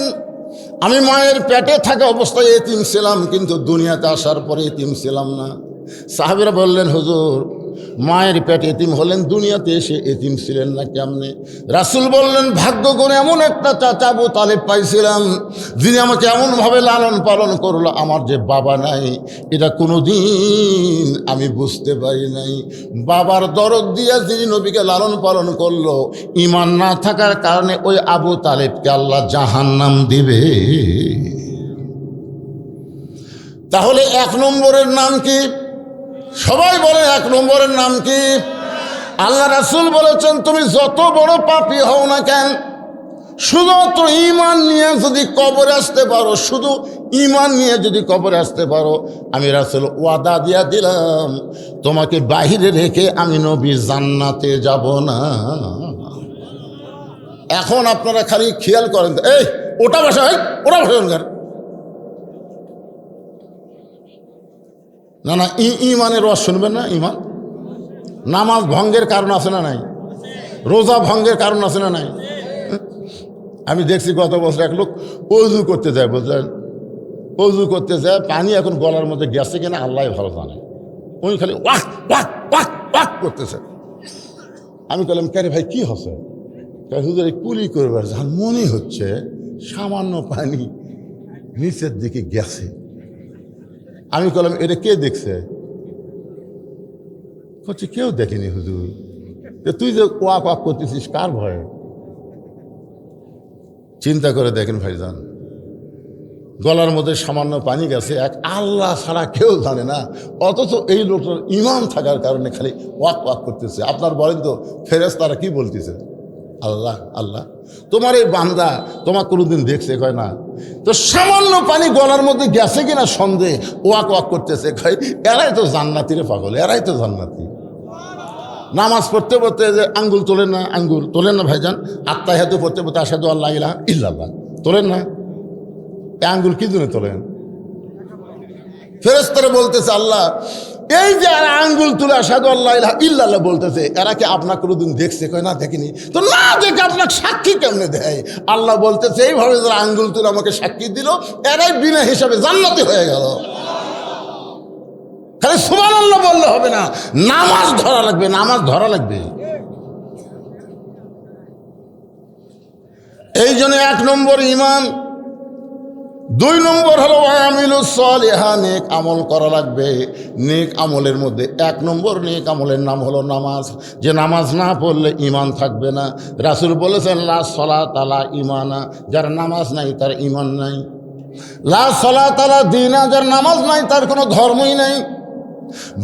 আমি মায়ের পেটে থাকা অবস্থায় এতিম ছিলাম, কিন্তু দুনিয়াতে আসার পরে এতিম ছিলাম না। সাহাবীরা বললেন হুজুর মায়ের পেটে এতিম হলেন, দুনিয়াতে এসে এতিম ছিলেন না কেমনে? রাসূল বললেন ভাগ্য করে এমন একটা চাচা আবু তালেব পাইছিলাম যিনি আমাকে এমনভাবে লালন পালন করলো, আমার যে বাবা নাই এটা কোনোদিন আমি বুঝতে পারি নাই। বাবার দরদ দিয়ে যিনি নবীকে লালন পালন করলো, ঈমান না থাকার কারণে ওই আবু তালেবকে আল্লাহ জাহান্নাম দিবে। তাহলে 1 নম্বরের নাম কি? সবাই বলে 1 নম্বরের নাম কি? আল্লাহ রাসূল বলেছেন তুমি যত বড় পাপী হও না কেন, শুধুমাত্র ঈমান নিয়ে যদি কবরে আসতে পারো, শুধু ঈমান নিয়ে যদি কবরে আসতে পারো, আমি রাসূল ওয়াদা দিয়া দিলাম তোমাকে বাহিরে রেখে আমি নবী জান্নাতে যাব না। এখন আপনারা খালি খেয়াল করেন, এই ওটা ভাষা, ওটা ভাষা না না, ঈমানের রস শুনবেন না? ঈমান নামাজ ভঙ্গের কারণ আছে না নাই? রোজা ভঙ্গের কারণ আছে না নাই? আমি দেখছি গত বছর এক লোক অজু করতে যায়, বুঝলেন, অজু করতে যায়, পানি এখন গলার মধ্যে গেছে কিনা আল্লাহ ভালো জানে, উনি খালি ওয়াক ওয়াক ওয়াক ওয়াক করতেছে। আমি বললাম কে রে ভাই কি হচ্ছে? হুজুর এই কুলি করবার যার মনে হচ্ছে সামান্য পানি নিচের দিকে গেছে। আমি বললাম এটা কে দেখছে? বলছে কেউ দেখেনি হুজুর। তুই যে ওয়াক ওয়াক করতেছিস কার ভয়ে? চিন্তা করে দেখেন ভাইজান, গলার মধ্যে সামান্য পানি গেছে, এক আল্লাহ ছাড়া কেউ জানে না, অথচ এই লোকটার ঈমান থাকার কারণে খালি ওয়াক ওয়াক করতেছে। আপনার বলেন তো ফেরেশতারা কি বলতেছে? আল্লাহ আল্লাহ তোমার এই বান্দা তোমার কোনোদিন দেখছে? কয় না। তো সামান্য পানি গলার মধ্যে গেছে কিনা সন্দেহ ওয়াক ওয়াক করতেছে, কয় এরাই তো জান্নাতি রে পাগল, এরাই তো জান্নাতি। নামাজ পড়তে পড়তে যে আঙ্গুল তোলেন না, আঙ্গুল তোলেন না ভাইজান, আত্তাহিয়াতু পড়তে পড়তে আশহাদু আল্লা ইলাহা ইল্লাল্লাহ তোলেন না, এই আঙ্গুল কি জন্য তোলেন? ফেরেশতারা বলতেছে আল্লাহ এই যে এরা আঙ্গুল তুলে আশহাদু আল্লা ইলাহা ইল্লাল্লাহ বলতেছে, এরা কি আপনার কোনোদিন দেখছে? কয় না দেখিনি। তো না দেখে আপনাকে সাক্ষী কেমনে দেয়? আল্লাহ বলতেছে এইভাবে যারা আঙ্গুল তুলে আমাকে সাক্ষী দিল এরাই বিনা হিসাবে জান্নাতি হয়ে গেল। খালি সুবহানাল্লাহ বললে হবে না, নামাজ ধরা লাগবে, নামাজ ধরা লাগবে। এই জন্য 1 নম্বর ঈমান। 2 নম্বর হলো আমিলুস সালিহা, নেক আমল করা লাগবে। নেক আমলের মধ্যে 1 নম্বর নেক আমলের নাম হলো নামাজ। যে নামাজ না পড়লে ঈমান থাকবে না। রাসূল বলেছেন লা সালাতা লা ঈমানা, যার নামাজ নাই তার ঈমান নাই। লা সালাতা লা দীনা, যার নামাজ নাই তার কোনো ধর্মই নাই।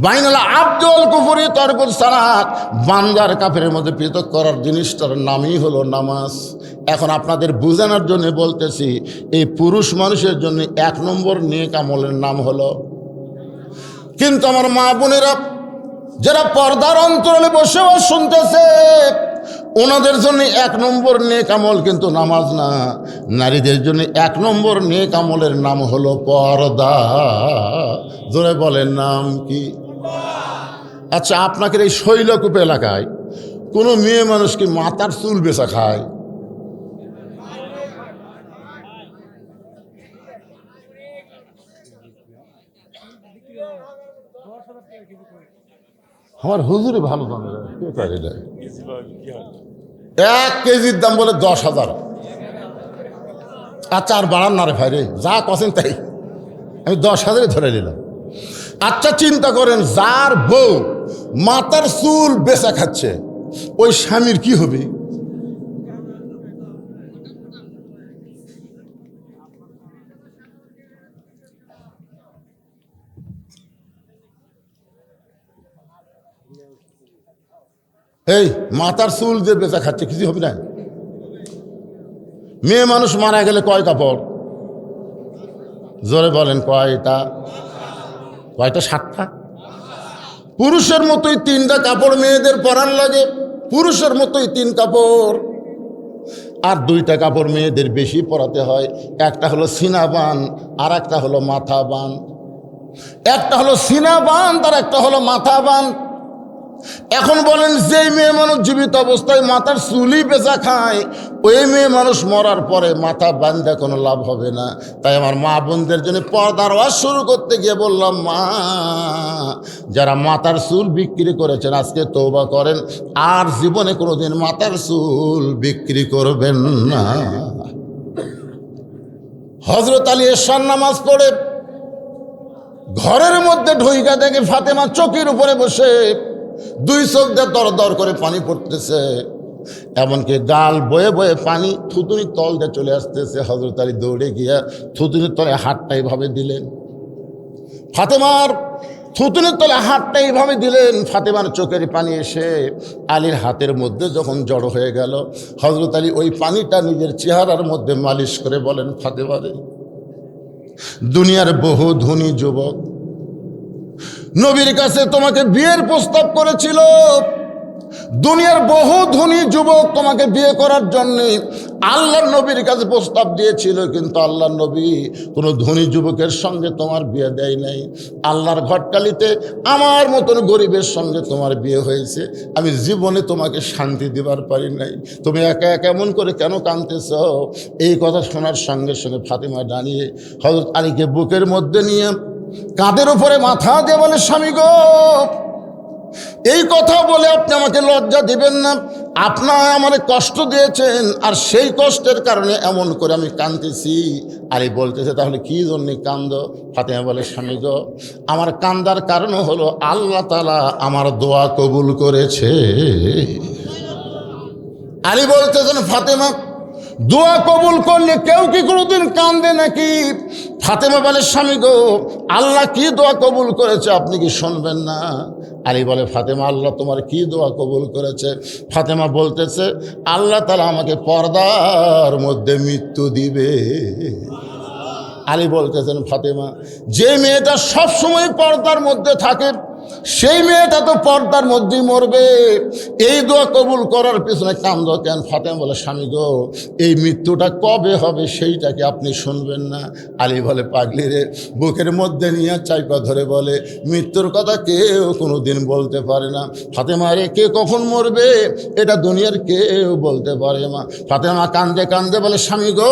বাইনাল আবদ ওয়াল কুফরি তারকুস সালাত, বান্দার কাফেরের মধ্যে পৃথক করার জিনিসটার নামই হলো নামাজ। এখন আপনাদের বোঝানোর জন্য বলতেছি, এই পুরুষ মানুষের জন্য 1 নম্বর নেক আমলের নাম হলো। কিন্তু আমার মা বোনেরা যারা পর্দার অন্তরালে বসে শুনতেছে, ওনাদের জন্য 1 নম্বর নেক আমল কিন্তু নামাজ না। নারীদের জন্য 1 নম্বর নেক আমলের নাম হলো পর্দা। জোরে বলেন নাম কি? আচ্ছা আপনাকে এই শৈলকূপ এলাকায় কোনো মেয়ে মানুষ কি মাথার চুল বেচা খায়? আমার হুজুরে ভালো জানে, 1 কেজির দাম বলে 10,000। আচ্ছা আর বাড়ান না রে ভাই রে, যা কছেন তাই, আমি 10,000 ধরে নিলাম। আচ্ছা চিন্তা করেন, যার বউ মাথার চুল বেচা খাচ্ছে ওই স্বামীর কি হবে? এই মাথার চুল যে বেচা খাচ্ছে কিছু হবে না? মেয়ে মানুষ মারা গেলে কয় কাপড়? জোরে বলেন কয়টা? কয়টা? 7টা। পুরুষের মতোই 3টা কাপড় মেয়েদের পরার লাগে, পুরুষের মতোই 3 কাপড়। আর 2টা কাপড় মেয়েদের বেশি পরাতে হয়। একটা হলো সিনাবান, আর একটা হলো মাথা বান। একটা হলো সিনাবান, আর একটা হলো মাথা বান। এখন বলেন, যেই মেয়ে মানুষ জীবিত অবস্থায় মাথার চুলি বেচা খায়, ওই মেয়ে মানুষ মরার পরে মাথা বান্ধে কোনো লাভ হবে না। তাই আমার মা বোনদের জন্য পর্দার ওয়াজ শুরু করতে গিয়ে বললাম, মা, যারা মাথার চুল বিক্রি করেছেন আজকে তওবা করেন, আর জীবনে কোনোদিন মাথার চুল বিক্রি করবেন না। হযরত আলী এশার নামাজ পড়ে ঘরের মধ্যে ঢুইকা দেখে ফাতেমা চৌকির উপরে বসে 2 চোখ দিয়ে দর দর করে পানি পড়তেছে, এমনকি গাল বয়ে বয়ে পানি থুতুনির তল দিয়ে চলে আসতেছে। হযরত আলী দৌড়ে গিয়া থুতুনির তলে হাতটা এইভাবে দিলেন, ফাতেমার থুতুনির তলে হাতটা এইভাবে দিলেন। ফাতেমার চোখের পানি এসে আলীর হাতের মধ্যে যখন জড়ো হয়ে গেল, হযরত আলী ওই পানিটা নিজের চেহারার মধ্যে মালিশ করে বলেন, ফাতেমা রে, দুনিয়ার বহু ধনী যুবক নবীর কাছে তোমাকে বিয়ের প্রস্তাব করেছিল, দুনিয়ার বহু ধনী যুবক তোমাকে বিয়ে করার জন্য আল্লাহর নবীর কাছে প্রস্তাব দিয়েছিল, কিন্তু আল্লাহর নবী কোনো ধনী যুবকের সঙ্গে তোমার বিয়ে দেয় নাই। আল্লাহর ঘটকালিতে আমার মতন গরিবের সঙ্গে তোমার বিয়ে হয়েছে। আমি জীবনে তোমাকে শান্তি দিবার পারি নাই। তুমি একা একা এমন করে কেন কাঁদতেছ? এই কথা শোনার সঙ্গে সঙ্গে ফাতেমা দাঁড়িয়ে হযরত আলীকে বুকের মধ্যে নিয়ে কাঁধের উপরে মাথা দিয়ে বলে, স্বামী গো, এই কথা বলে আপনি আমাকে লজ্জা দিবেন না। আপনার আমারে কষ্ট দিয়েছেন, আর সেই কষ্টের কারণে এমন করে আমি কাঁদতেছি। আলী বলতেছে, তাহলে কি জন্য কান্দ? ফাতেমা বলে, স্বামী গো, আমার কান্দার কারণ হলো আল্লাহ তাআলা আমার দোয়া কবুল করেছে। আলী বলতেছেন, ফাতেমা, দোয়া কবুল করলে কেউ কি কোনোদিন কান্দে নাকি? ফাতেমা বলে, স্বামী গো, আল্লাহ কি দোয়া কবুল করেছে আপনি কি শুনবেন না? আলী বলে, ফাতেমা, আল্লাহ তোমার কি দোয়া কবুল করেছে? ফাতেমা বলতেছে, আল্লাহ তাআলা আমাকে পর্দার মধ্যে মৃত্যু দিবে। আলী বলতেছেন, ফাতেমা, যে মেয়েটা সব সময় পর্দার মধ্যে থাকে সেই মেয়েটা তো পর্দার মধ্যেই মরবে। এই দোয়া কবুল করার পিছনে কান্দ কেন? ফাতেমা বলে, স্বামী গো, এই মৃত্যুটা কবে হবে সেইটা কি আপনি শুনবেন না? আলী বলে, পাগলি রে, বুকের মধ্যে নিয়ে চাইপা ধরে বলে, মৃত্যুর কথা কেউ কোনো দিন বলতে পারে না। ফাতেমা রে, কে কখন মরবে এটা দুনিয়ার কেউ বলতে পারে না। ফাতেমা কান্দে কান্দে বলে, স্বামী গো,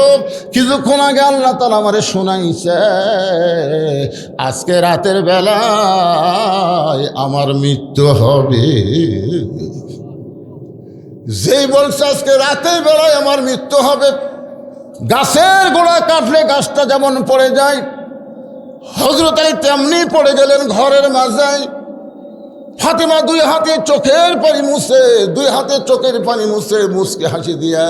কিছুক্ষণ আগে আল্লাহ তাআলা আমারে শোনাইছে আজকে রাতের বেলা আমার মৃত্যু হবে। যেই বলছে আজকে রাতের বেলায় আমার মৃত্যু হবে, গাছের গোড়া কাটলে গাছটা যেমন পড়ে যায়, হযরত আলী তেমনি পড়ে গেলেন ঘরের মাঝে। ফাতেমা 2 হাতে চোখের পানি মুছে, 2 হাতে চোখের পানি মুছে মুচকে হাসি দিয়া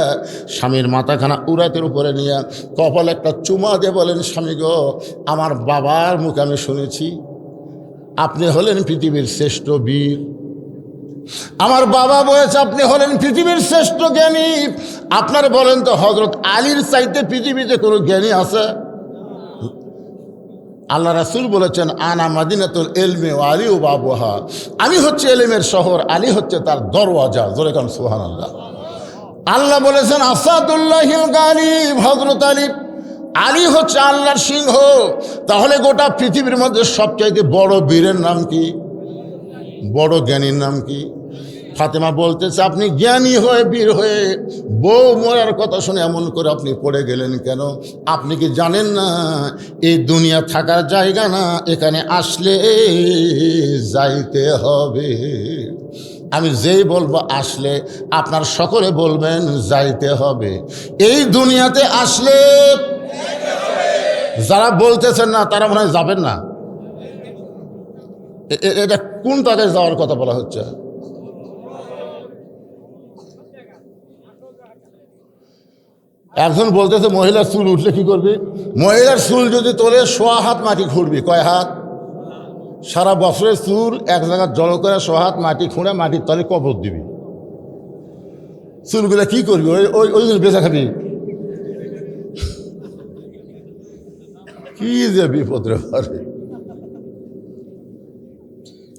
স্বামীর মাথাখানা উরাতের উপরে নিয়ে কপালে একটা চুমা দিয়ে বলেন, স্বামী গো, আমার বাবার মুখে আমি শুনেছি আপনি হলেন পৃথিবীর শ্রেষ্ঠ বীর। আমার বাবা বলেছে আপনি হলেন পৃথিবীর শ্রেষ্ঠ জ্ঞানী। আপনার বলেন তো, হযরত আলীর চাইতে পৃথিবীতে কোনো জ্ঞানী আছে? আল্লাহ রাসূল বলেছেন, আনা মাদিনাতুল ইলমি ওয়া আলী বাবুহা, আমি হচ্ছে এলেমের শহর, আলী হচ্ছে তার দরওয়াজা। জোরে কান সুবহানাল্লাহ। আল্লাহ বলেছেন, আসাদুল্লাহিল গালিব, হযরত আলী, আলী হচ্ছে আল্লাহর সিংহ। তাহলে গোটা পৃথিবীর মধ্যে সবচাইতে বড় বীরের নাম কি? বড় জ্ঞানীর নাম কি? ফাতেমা বলতেছে, আপনি জ্ঞানী হয়ে বীর হয়ে বউ মরার কথা শুনে এমন করে আপনি পড়ে গেলেন কেন? আপনি কি জানেন না এই দুনিয়া থাকার জায়গা না, এখানে আসলে যাইতে হবে। আমি যেই বলবো আসলে, আপনার সকলে বলবেন যাইতে হবে। এই দুনিয়াতে আসলে যারা বলতেছেন না তারা মনে হয় যাবেন না। এটা কোন জায়গায় যাওয়ার কথা বলা হচ্ছে? একজন বলতেছে মহিলার চুল উঠলে কি করবি? মহিলার চুল যদি তোলে 1.25 হাত মাটি খুঁড়বি। কয় হাত? সারা বছরের চুল এক জায়গায় জড়ো করে 1.25 হাত মাটি খুঁড়ে মাটির তলে কবর দিবি। চুলগুলো কি করবি? ওই বেচা খাবি? কি যে বিপদ রে পারে।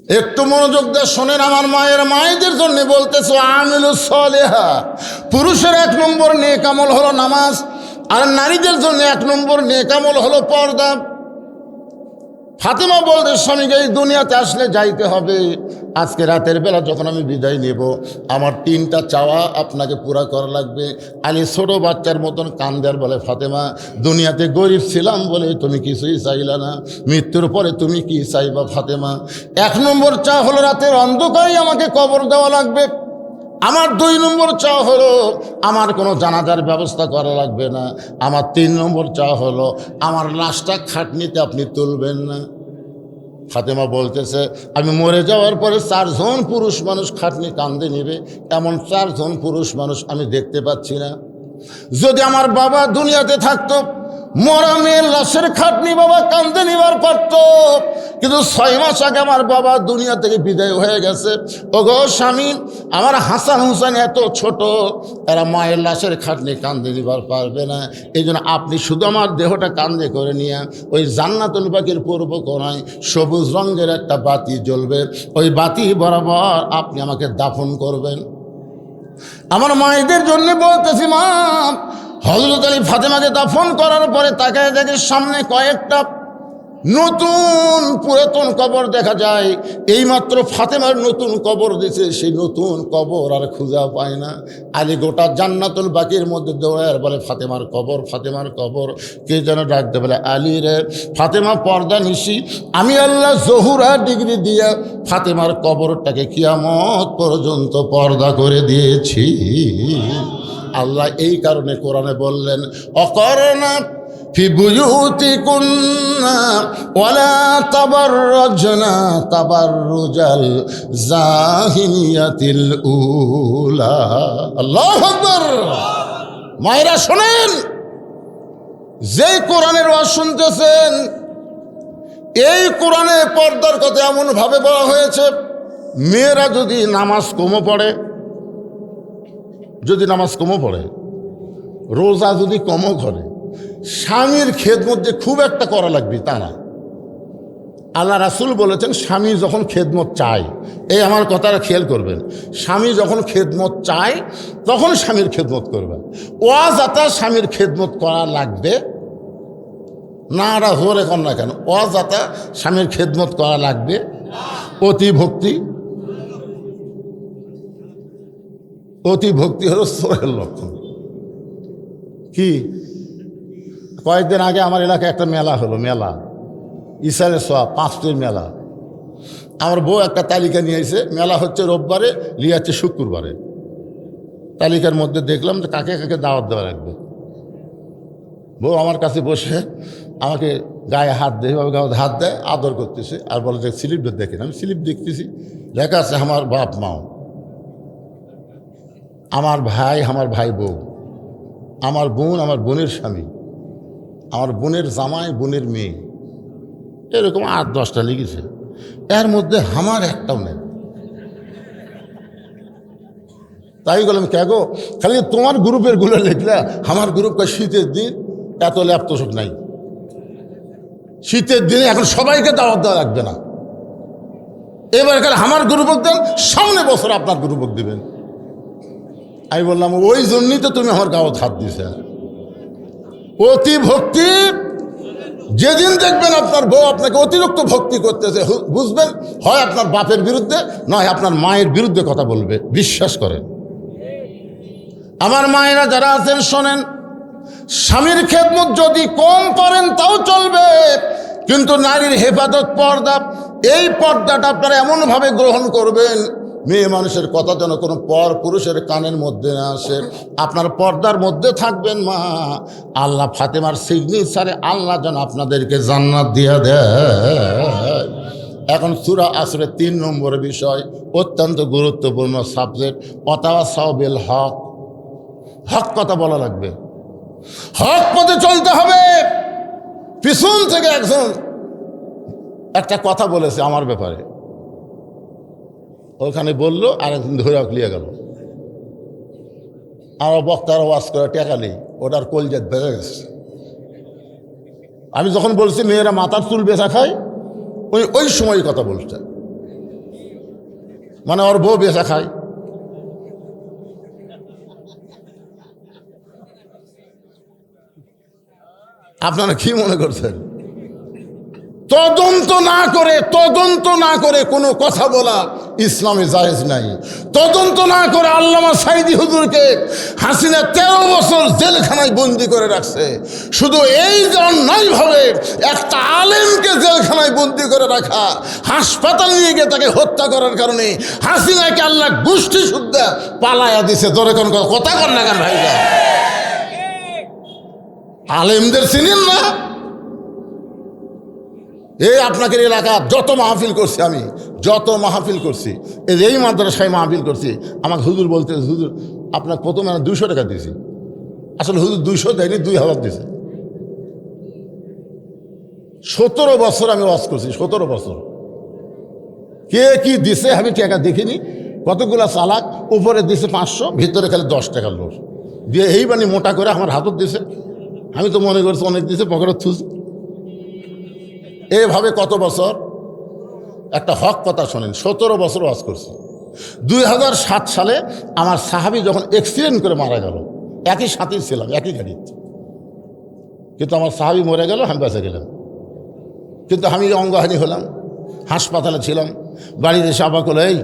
একটু মনোযোগ দিয়ে শোনেন, আমার মায়েদের জন্য বলতেছো আমিলুস সালিহা। পুরুষের 1 নম্বর নেক আমল হলো নামাজ, আর নারীদের জন্য 1 নম্বর নেক আমল হলো পর্দা। ফাতেমা বলতে স্বামীকে এই দুনিয়াতে আসলে যাইতে হবে, আজকে রাতের বেলা যখন আমি বিদায় নেব আমার 3টা চাওয়া আপনাকে পুরা করা লাগবে। আলী ছোট বাচ্চার মতন কান্দার বলে, ফাতেমা দুনিয়াতে গরিব ছিলাম বলে তুমি কিছুই চাইলা না, মৃত্যুর পরে তুমি কি চাইবা ফাতেমা? 1 নম্বর চা হলো রাতের অন্ধকারে আমাকে কবর দেওয়া লাগবে। আমার 2 নম্বর চা হলো আমার কোনো জানাজার ব্যবস্থা করা লাগবে না। আমার 3 নম্বর চা হলো আমার লাশটা খাটনিতে আপনি তুলবেন না। ফাতেমা বলতেছে আমি মরে যাওয়ার পরে 4 জন পুরুষ মানুষ খাটনি কান্দে নেবে, এমন 4 জন পুরুষ মানুষ আমি দেখতে পাচ্ছি না। যদি আমার বাবা দুনিয়াতে থাকতো, মরা মেয়ের লাশের খাটনি বাবা কান্দে নিবার পারত, কিন্তু 6 মাস আগে আমার বাবা দুনিয়া থেকে বিদায় হয়ে গেছে। ওগো স্বামী, আমার হাসান হুসাইন এত ছোট, এরা মায়ের লাশের খাটনি কান্দে নিবার পারবে না। এই জন্য আপনি শুধু আমার দেহটা কান্দে করে নিয়ে ওই জান্নাতুল বাকির পূর্ব কোণায় সবুজ রঙের একটা বাতি জ্বলবে, ওই বাতি বরাবর আপনি আমাকে দাফন করবেন। আমার মায়েদের জন্য বলতেছি, মা হযরত আলী ফাতেমাকে দাফন করার পরে তাকায় দেখে সামনে কয়েকটা নতুন পুরাতন কবর দেখা যায়। এইমাত্র ফাতেমার নতুন কবর দিছে, সেই নতুন কবর আর খুঁজা পায় না। আলী গোটা জান্নাতুল বাকির মধ্যে দৌড়ায় বলে, ফাতেমার কবর, ফাতেমার কবর। কে যেন ডাকতে বলে, আলী রে, ফাতেমা পর্দা নিশি, আমি আল্লাহ জহুরা ডিগ্রি দিয়ে ফাতেমার কবরটাকে কিয়ামত পর্যন্ত পর্দা করে দিয়েছি। আল্লাহ এই কারণে কোরআনে বললেন, অকরনা ফি বুয়ুতিকুন্না ওয়ালা তাবাররাজনা তাবাররুজাল জাহিলিয়াতিল উলা। আল্লাহু আকবার। মায়েরা শোনেন, যেই কোরআনের ওয়াজ শুনতেছেন, এই কোরআনে পর্দার কথা এমনভাবে বলা হয়েছে, মেয়েরা যদি নামাজ কমও পড়ে, রোজা যদি কমও করে, স্বামীর খেদমত যে খুব একটা করা লাগবে তা না। আল্লাহ রাসূল বলেছেন, স্বামী যখন খেদমত চায়, এই আমার কথাটা খেয়াল করবেন, স্বামী যখন খেদমত চায় তখন স্বামীর খেদমত করবেন। ওয়াজাতা স্বামীর খেদমত করা লাগবে না, ওরা জোরে কর না কেন, ওয়াজাতা স্বামীর খেদমত করা লাগবে। অতি ভক্তি হলো চোরের লক্ষণ। কি, কয়েকদিন আগে আমার এলাকায় একটা মেলা হলো, মেলা ইসারে সোয়া 5টির মেলা। আমার বউ একটা তালিকা নিয়ে এসে, মেলা হচ্ছে রোববারে, লিয়াচ্ছে শুক্রবারে। তালিকার মধ্যে দেখলাম যে কাকে কাকে দাওয়াত দেওয়া লাগবে। বউ আমার কাছে বসে আমাকে গায়ে হাত দেয়, গায়ে হাত দেয়, আদর করতেছে, আর বলে যে স্লিপটা দেখেন। আমি স্লিপ দেখতেছি, লেখা আছে আমার বাপ মাও, আমার ভাই বউ, আমার বোন, আমার বোনের স্বামী, আমার বোনের জামাই, বোনের মেয়ে, এরকম 8-10টা লিখেছে। এর মধ্যে আমার একটাও নেই। তাই বললাম, কে গো, খালি তোমার গ্রুপের গুলো লিখলে, আমার গ্রুপটা শীতের দিন এত ল্যাপটপ নাই। শীতের দিনে এখন সবাইকে দাওয়াত দেওয়া লাগবে না, এবার খালি আমার গ্রুপক দেন, সামনে বছর আপনার গ্রুপক দেবেন। আমি বললাম, ওই জন্যই তো তুমি আমার গাওয়াত হাত দিছে। অতি ভক্তি, যেদিন দেখবেন আপনার বউ আপনাকে অতিরিক্ত ভক্তি করতেছে, বুঝবেন হয় আপনার বাপের বিরুদ্ধে, নয় আপনার মায়ের বিরুদ্ধে কথা বলবে। বিশ্বাস করেন, আমার মায়েরা যারা আছেন শোনেন, স্বামীর খেদমত যদি কম করেন তাও চলবে, কিন্তু নারীর হেফাজত, পর্দা, এই পর্দাটা আপনারা এমনভাবে গ্রহণ করবেন, মেয়ে মানুষের কথা যেন কোনো পর পুরুষের কানের মধ্যে না আসে। আপনার পর্দার মধ্যে থাকবেন মা, আল্লাহ ফাতেমার সিগনেচারে আল্লাহ যেন আপনাদেরকে জান্নাত দিয়া দেয়। এখন সূরা আসরের 3 নম্বরের বিষয়, অত্যন্ত গুরুত্বপূর্ণ সাবজেক্ট, ওয়াতাওয়াসাউ বিল হক। হক কথা বলা লাগবে, হক পথে চলতে হবে। পিছন থেকে একজন একটা কথা বলেছে আমার ব্যাপারে, ওখানে বললো, আর একদিন ধরে লিয়ে গেল। আমার বক্তার ওয়াজ করে টেকালি, ওটার কলজাত বেড়ে গেছে। আমি যখন বলছি মেয়েরা মাথার চুল বেচা খায়, ওই সময় কথা বলছে। মানে ওর বউ বেচা খায়। আপনারা কি মনে করছেন? তদন্ত না করে কোনো কথা বলা ইসলামে জায়েজ নাই। তদন্ত না করে আল্লামা সাইদি হুজুরকে হাসিনা 13 বছর জেলখানায় বন্দি করে রাখছে। শুধু এই যে অন্যায়ভাবে একটা আলেমকে জেলখানায় বন্দি করে রাখা, হাসপাতাল নিয়ে গিয়ে তাকে হত্যা করার কারণে হাসিনাকে আল্লাহ গোষ্ঠী শুদ্ধা পালায়া দিছে। ধরে কোন কথা কর না কেন ভাইরা? আলেমদের চিনেন না? এই আপনাদের এলাকার যত মাহফিল করছি, আমি যত মাহফিল করছি, এই মাদ্রাসায় মাহফিল করছি, আমাকে হুজুর বলতে, হুজুর আপনার প্রথমে 200 টাকা দিয়েছি। আসলে হুজুর 200 দেয়নি, 2000 দিয়েছে। 17 বছর আমি ওয়াজ করছি, 17 বছর। কে কি দিছে আমি টাকা দেখিনি। কতগুলা চালাক, উপরে দিছে 500, ভিতরে খালি 10 টাকার লোক দিয়ে এই বানি মোটা করে আমার হাতত দিছে। আমি তো মনে করছি অনেক দিছে, পকেটে থুস। এভাবে কত বছর? একটা হক কথা শোনেন, 17 বছর ওয়াজ করছি। 2007 সালে আমার সাহাবী যখন অ্যাক্সিডেন্ট করে মারা গেল, একই সাথী ছিলাম, একই গাড়িতে, কিন্তু আমার সাহাবী মরে গেল, আমি বেঁচে গেলাম। কিন্তু আমি অঙ্গহানি হলাম, হাসপাতালে ছিলাম। বাড়িতে এসে আবার বলে, এই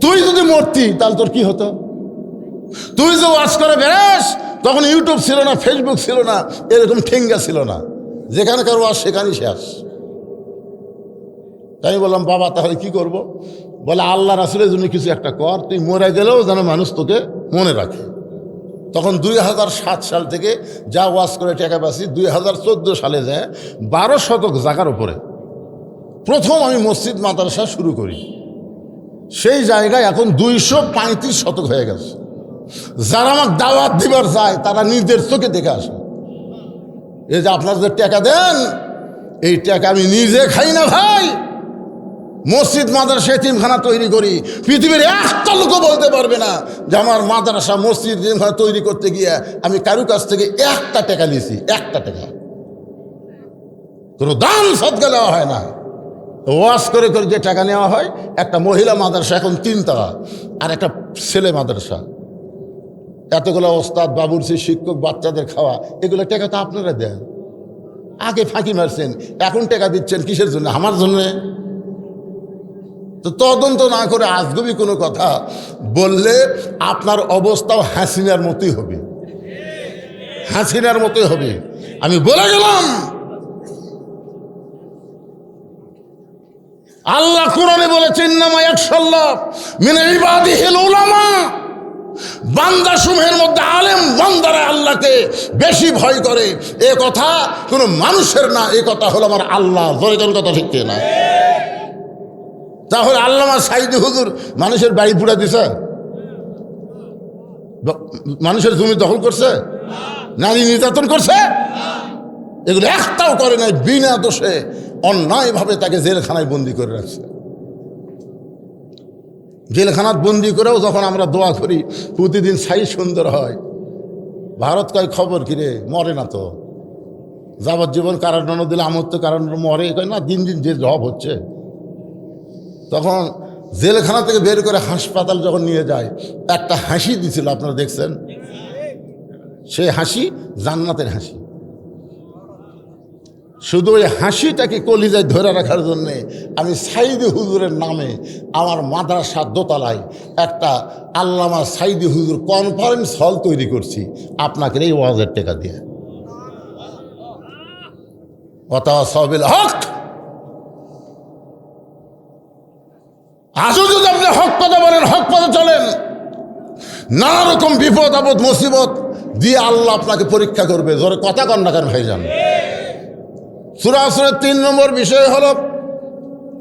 তুই যদি মরতি তাহলে তোর কি হতো? তুই যে ওয়াজ করে বেড়াস, তখন ইউটিউব ছিল না, ফেসবুক ছিল না, এরকম ঠেঙ্গা ছিল না, যেখানকার ওয়াজ সেখানেই শেষ। তাই বললাম, বাবা তাহলে কি করব? বলে, আল্লাহ রাসূলের জন্য কিছু একটা কর, তুই মরে গেলেও যেন মানুষ তোকে মনে রাখে। তখন 2007 সাল থেকে যা ওয়াজ করে টাকা পাচ্ছি, 2014 সালে যায় 12 শতক জায়গার উপরে প্রথম আমি মসজিদ মাদ্রাসা শুরু করি। সেই জায়গায় এখন 235 শতক হয়ে গেছে। যারা আমাকে দাওয়াত দিবার চায় তারা নিজের চোখে দেখে আসে। এই যে আপনারা যে টাকা দেন, এই টাকা আমি নিজে খাই না ভাই। মসজিদ মাদ্রাসা এতিমখানা তৈরি করি, পৃথিবীর একটা লোকও বলতে পারবে না যে আমার মাদ্রাসা মসজিদ এতিমখানা তৈরি করতে গিয়ে আমি কারো কাছ থেকে 1 টাকা নিয়েছি। 1 টাকা কোনো দান সদকা দেওয়া হয় না। ওয়াজ করে করে যে টাকা নেওয়া হয়, একটা মহিলা মাদ্রাসা এখন 3 তলা, আর একটা ছেলে মাদ্রাসা, এতগুলো ওস্তাদ, বাবুর্চি, শিক্ষক, বাচ্চাদের খাওয়া, এগুলো টাকা তো আপনারা দেন। আগে ফাঁকি মারছেন, এখন টাকা দিচ্ছেন কিসের জন্য? আমার জন্য। তো তদন্ত না করে আজগুবি কোনো কথা বললে আপনার অবস্থাও হাসিনার মতোই হবে, হাসিনার মতোই হবে। আমি বলে গেলাম, আল্লাহ কোরআনে বলেছেন, ইন্নামা ইয়াখশাল্লাহ মিন ইবাদিহিল উলামা, বান্দা সমূহের মধ্যে আলেম বান্দারা আল্লাহকে বেশি ভয় করে। এ কথা কোনো মানুষের না, এ কথা হলো আমার আল্লাহ। জোরে কথা ঠিক না? তাহলে আল্লামা সাইদি হুজুর মানুষের বাড়ি পুড়া দিছে, মানুষের জমি দখল করছে, নারী নির্যাতন করছে, এগুলো একটাও করে নাই। বিনা দোষে অন্যায়ভাবে তাকে জেলখানায় বন্দি করে রাখছে। জেলখানাত বন্দি করেও যখন আমরা দোয়া করি প্রতিদিন ছাই সুন্দর হয়, ভারত কয় খবর কিরে, মরে না তো, যাবজ্জীবন কারাদণ্ড দিলে আমার তো কারণ মরে, কয় না, দিন দিন যে জব হচ্ছে। তখন জেলখানা থেকে বের করে হাসপাতাল যখন নিয়ে যায়, একটা হাসি দিছিল, আপনারা দেখছেন? সেই হাসি জান্নাতের হাসি। শুধু ওই হাসিটাকে কলিজায় ধরে রাখার জন্যে আমি সাইদি হুজুরের নামে আমার মাদ্রাসার দোতলায় একটা আল্লামা সাইদি হুজুর কনফারেন্স হল তৈরি করছি, আপনাকে এই ওয়াজের টাকা দিয়ে। ওয়াতাওয়াসাউ বিল হক। আজও যদি আপনি হক কথা বলেন, হক পথে চলেন, নানা রকম বিপদ আপদ মুসিবত দিয়ে আল্লাহ আপনাকে পরীক্ষা করবে। জোরে কথা কন না কেন ভাইজান? সূরা আসরের 3 নম্বর বিষয় হলো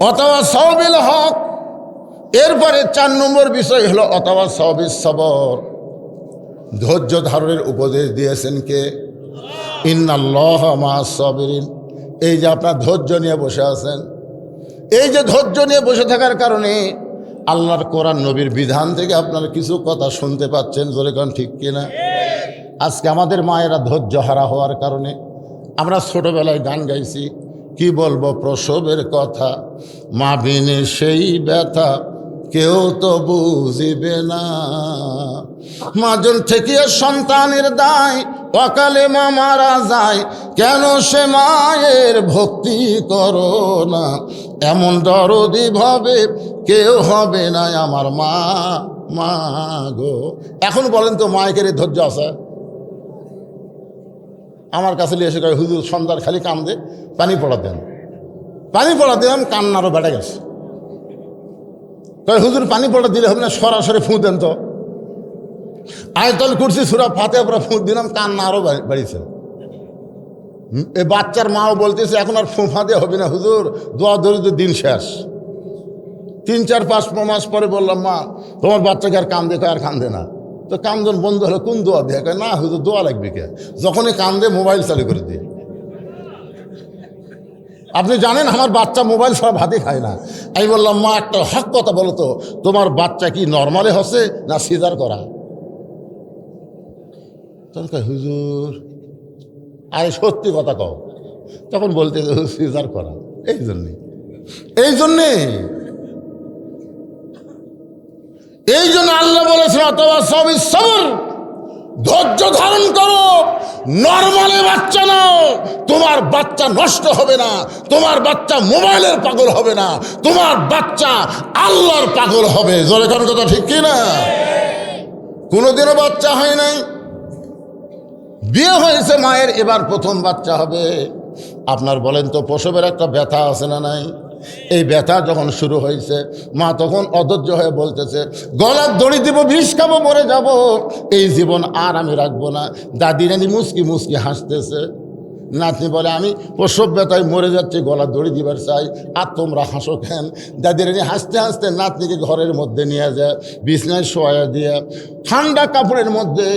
ওয়াতাওয়াসাউ বিল হক। এরপরে 4 নম্বর বিষয় হলো ওয়াতাওয়াসাউ বিস সবর। ধৈর্য ধারণের উপদেশ দিয়েছেন কে? ইন্নাল্লাহা মা'আস সাবিরিন। এই যে আপনার ধৈর্য নিয়ে বসে আছেন, এই যে ধৈর্য নিয়ে বসে থাকার কারণে আল্লাহর কোরআন নবীর বিধান থেকে আপনারা কিছু কথা শুনতে পাচ্ছেন। জোরে কোন ঠিক কিনা? আজকে আমাদের মায়েরা ধৈর্য হারা হওয়ার কারণে, আমরা ছোটবেলায় গান গাইছি, কি বলবো প্রসবের কথা, মা বিনে সেই ব্যথা, কেউ তো বুঝিবে না। মাজন থেকে সন্তানের দায় অকালে মা মারা যায়, কেন সে মায়ের ভক্তি করো না? এমন দরদি ভাবে কেউ হবে না আমার মা, মা গো। এখন বলেন তো মায়ের ধৈর্য আছে? আমার কাছে এসে কয় হুজুর সন্ধ্যার খালি কান্দে, পানি পড়া দেন, পানি পড়া দিলাম, কান্নারও বেড়ে গেছে। কয় হুজুর পানি পড়া দিলে হবে না, সরাসরি ফুঁ দেন তো। আয়াতুল কুরসি সূরা ফাতিহা পড়া ফুঁ দিলাম, কান্না আরও বাড়িয়েছে। এই বাচ্চার মাও বলতেছে এখন আর ফুঁফা দিয়ে হবে না হুজুর, দোয়া দরিদ্র দিন শেষ। 3-4-5 মাস পরে বললাম মা তোমার বাচ্চাকে আর কান্দে, আর কান্দে না। তো কান্দন বন্ধ হলো, কোন দোয়া দিয়ে? কয় না হুজুর দোয়া লাগবে কে, যখনই কান্দে মোবাইল চালু করে দিই। আপনি জানেন আমার বাচ্চা মোবাইল ছাড়া ভাতই খায় না। আমি বললাম মা একটা হক কথা বলো তো, তোমার বাচ্চা কি নর্মালে হচ্ছে না সিজার করা? তখন কয় হুজুর আরে সত্যি কথা কও। তখন বলতে সিজার করা। এই জন্যে আল্লাহ বলেছেন অথবা সবই সবর, ধৈর্য ধারণ করো, নর্মালে বাচ্চা নাও, তোমার বাচ্চা নষ্ট হবে না, তোমার বাচ্চা মোবাইলের পাগল হবে না, তোমার বাচ্চা আল্লাহর পাগল হবে। জোরে কোন কথা ঠিক কি না? কোনোদিনও বাচ্চা হয় নাই, বিয়ে হয়েছে মায়ের, এবার প্রথম বাচ্চা হবে। আপনার বলেন তো প্রসবের একটা ব্যথা আছে না নাই? এই ব্যথা যখন শুরু হয়েছে মা তখন অধৈর্য হয়ে বলতেছে গলার দড়ি দিব, বিষ খাবো, মরে যাব, এই জীবন আর আমি রাখবো না। দাদি রানী মুসকি মুসকি হাসতেছে। নাতনি বলে আমি প্রসব ব্যথায় মরে যাচ্ছি, গলা দড়ি দিবার চাই, আর তোমরা হাসো কেন? দাদি রানী হাসতে হাসতে নাতনিকে ঘরের মধ্যে নিয়ে যায়, বিছনায় শোয়া দিয়ে ঠান্ডা কাপড়ের মধ্যে